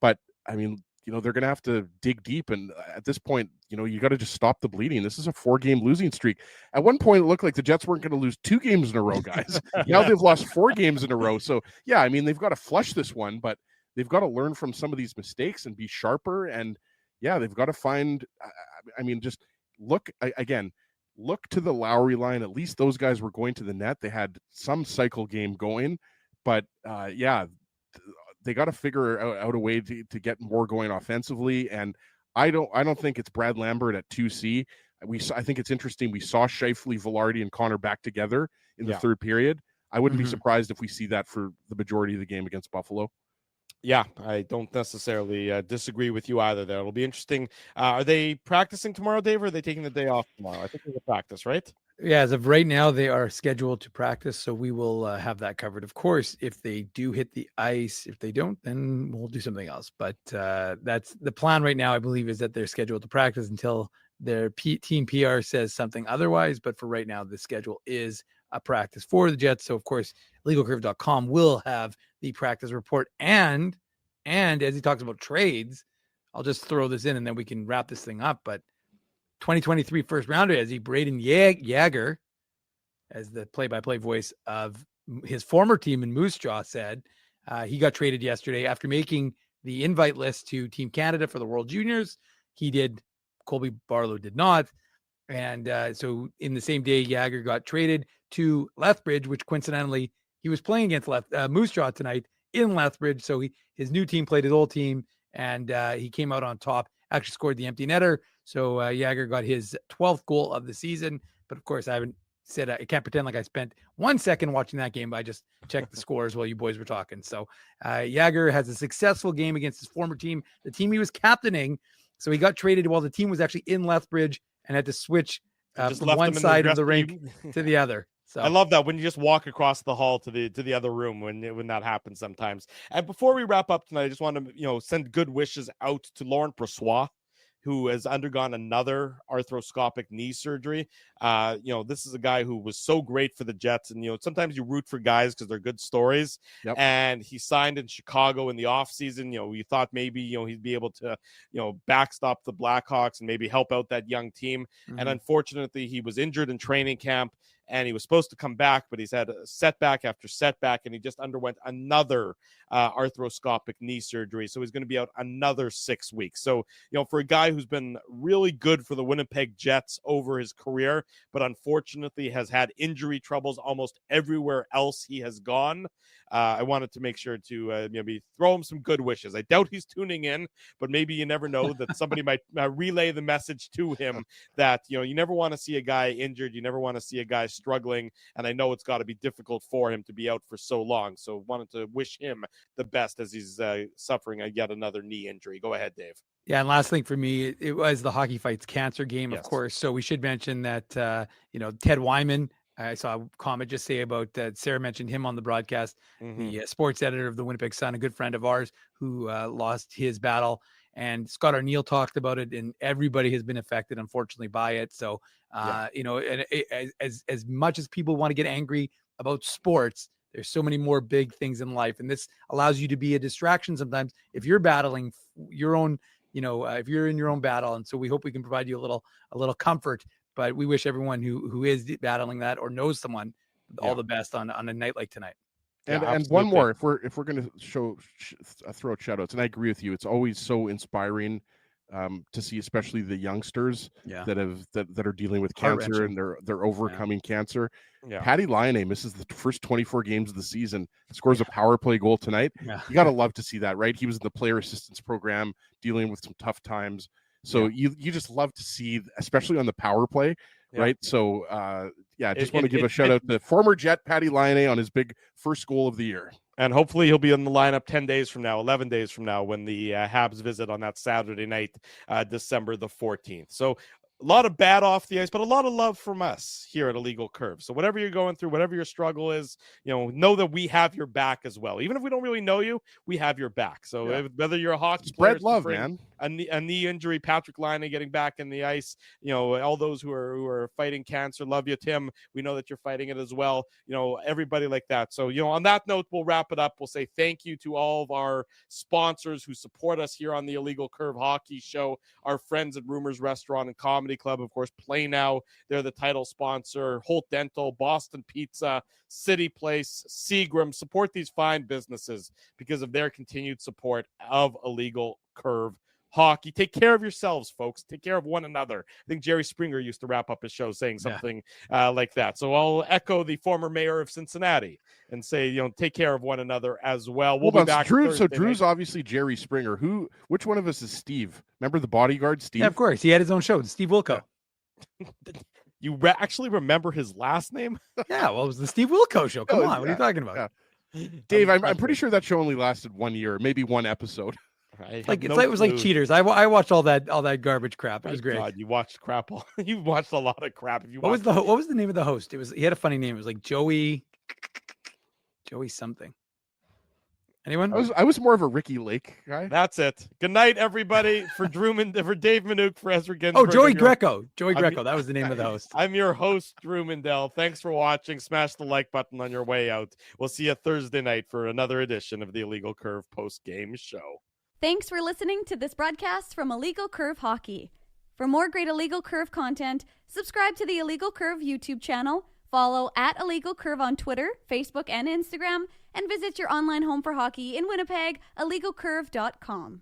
But I mean, they're going to have to dig deep. And at this point, you got to just stop the bleeding. This is a 4-game losing streak. At one point, it looked like the Jets weren't going to lose 2 games in a row, guys. Now they've lost 4 games in a row. So yeah, I mean, they've got to flush this one, but they've got to learn from some of these mistakes and be sharper. And yeah, they've got to find, just look to the Lowry line. At least those guys were going to the net. They had some cycle game going, but they got to figure out a way to get more going offensively. And I don't think it's Brad Lambert at 2C. I think it's interesting. We saw Scheifele, Velarde, and Connor back together in the third period. I wouldn't be surprised if we see that for the majority of the game against Buffalo. Yeah, I don't necessarily disagree with you either there. It'll be interesting. Are they practicing tomorrow, Dave, or are they taking the day off tomorrow? I think they're practice, right? Yeah, as of right now, they are scheduled to practice, so we will have that covered. Of course, if they do hit the ice, if they don't, then we'll do something else. But that's the plan right now, I believe, is that they're scheduled to practice until Their team PR says something otherwise, but for right now, the schedule is a practice for the Jets. So, of course, legalcurve.com will have the practice report. And as he talks about trades, I'll just throw this in and then we can wrap this thing up. But 2023 first rounder, as Braden Yager, as the play-by-play voice of his former team in Moose Jaw said, he got traded yesterday after making the invite list to Team Canada for the World Juniors. He did. Colby Barlow did not. And so in the same day, Yager got traded to Lethbridge, which coincidentally, he was playing against Moose Jaw tonight in Lethbridge. So his new team played his old team, and he came out on top, actually scored the empty netter. So Yager got his 12th goal of the season. But of course, I haven't said I can't pretend like I spent 1 second watching that game. But I just checked the scores while you boys were talking. So Yager has a successful game against his former team, the team he was captaining. So he got traded while the team was actually in Lethbridge and had to switch from one side of the rink to the other. So I love that when you just walk across the hall to the other room when that happens sometimes. And before we wrap up tonight, I just want to send good wishes out to Lauren Persois, who has undergone another arthroscopic knee surgery. This is a guy who was so great for the Jets. And, sometimes you root for guys because they're good stories. Yep. And he signed in Chicago in the offseason. We thought maybe, he'd be able to, backstop the Blackhawks and maybe help out that young team. Mm-hmm. And unfortunately, he was injured in training camp. And he was supposed to come back, but he's had a setback after setback, and he just underwent another arthroscopic knee surgery. So he's going to be out another 6 weeks. So, for a guy who's been really good for the Winnipeg Jets over his career, but unfortunately has had injury troubles almost everywhere else he has gone, I wanted to make sure to maybe throw him some good wishes. I doubt he's tuning in, but maybe you never know that somebody might relay the message to him that, you never want to see a guy injured. You never want to see a guy struggling. And I know it's got to be difficult for him to be out for so long. So wanted to wish him the best as he's suffering yet another knee injury. Go ahead, Dave. Yeah, and last thing for me, it was the Hockey Fights Cancer game, Yes. of course. So we should mention that, Ted Wyman, I saw a comment just say about that. Sarah mentioned him on the broadcast, the sports editor of the Winnipeg Sun, a good friend of ours who lost his battle. And Scott Arneal talked about it, and everybody has been affected, unfortunately, by it. So, as much as people want to get angry about sports, there's so many more big things in life. And this allows you to be a distraction sometimes if you're battling your own, if you're in your own battle. And so we hope we can provide you a little comfort. But we wish everyone who is battling that or knows someone all the best on a night like tonight. And one more, if we're going to throw out shout outs, and I agree with you, it's always so inspiring to see, especially the youngsters that are dealing with cancer and they're overcoming cancer. Yeah. Patty Laine misses the first 24 games of the season, scores a power play goal tonight. Yeah. You got to love to see that, right? He was in the player assistance program dealing with some tough times. So you just love to see, especially on the power play, right? So, just want to give a shout out to former Jet Patty Laine on his big first goal of the year. And hopefully he'll be in the lineup 10 days from now, 11 days from now, when the Habs visit on that Saturday night, December the 14th. So a lot of bad off the ice, but a lot of love from us here at Illegal Curve. So whatever you're going through, whatever your struggle is, know that we have your back as well. Even if we don't really know you, we have your back. So whether you're a hockey player, spread love, man. A knee injury, Patrick Laine getting back in the ice, all those who are fighting cancer, love you, Tim. We know that you're fighting it as well. Everybody like that. So, on that note, we'll wrap it up. We'll say thank you to all of our sponsors who support us here on the Illegal Curve Hockey Show. Our friends at Rumors Restaurant and Comedy Club, of course, Play Now. They're the title sponsor. Holt Dental, Boston Pizza, City Place, Seagram. Support these fine businesses because of their continued support of Illegal Curve Hockey. Take care of yourselves, folks. Take care of one another. I think Jerry Springer used to wrap up his show saying something like that. So I'll echo the former mayor of Cincinnati and say, take care of one another as well. We'll be back. So Drew's obviously Jerry Springer. Which one of us is Steve? Remember the bodyguard, Steve? Yeah, of course. He had his own show, Steve Wilco. You actually remember his last name? Yeah, well, it was the Steve Wilco show. Come on, what are you talking about? Yeah. Dave, I'm pretty sure that show only lasted 1 year, maybe one episode. It was like Cheaters. I watched all that garbage crap. It was great. God, you watched crap. You watched a lot of crap. What was the name of the host? He had a funny name. It was like Joey something. Anyone? I was more of a Ricky Lake guy. That's it. Good night, everybody. For for Dave Manouk, for Ezra Ginsburg. Oh, Joey Greco. Joey Greco. That was the name of the host. I'm your host, Drew Mandel. Thanks for watching. Smash the like button on your way out. We'll see you Thursday night for another edition of the Illegal Curve post-game show. Thanks for listening to this broadcast from Illegal Curve Hockey. For more great Illegal Curve content, subscribe to the Illegal Curve YouTube channel, follow at Illegal Curve on Twitter, Facebook, and Instagram, and visit your online home for hockey in Winnipeg, illegalcurve.com.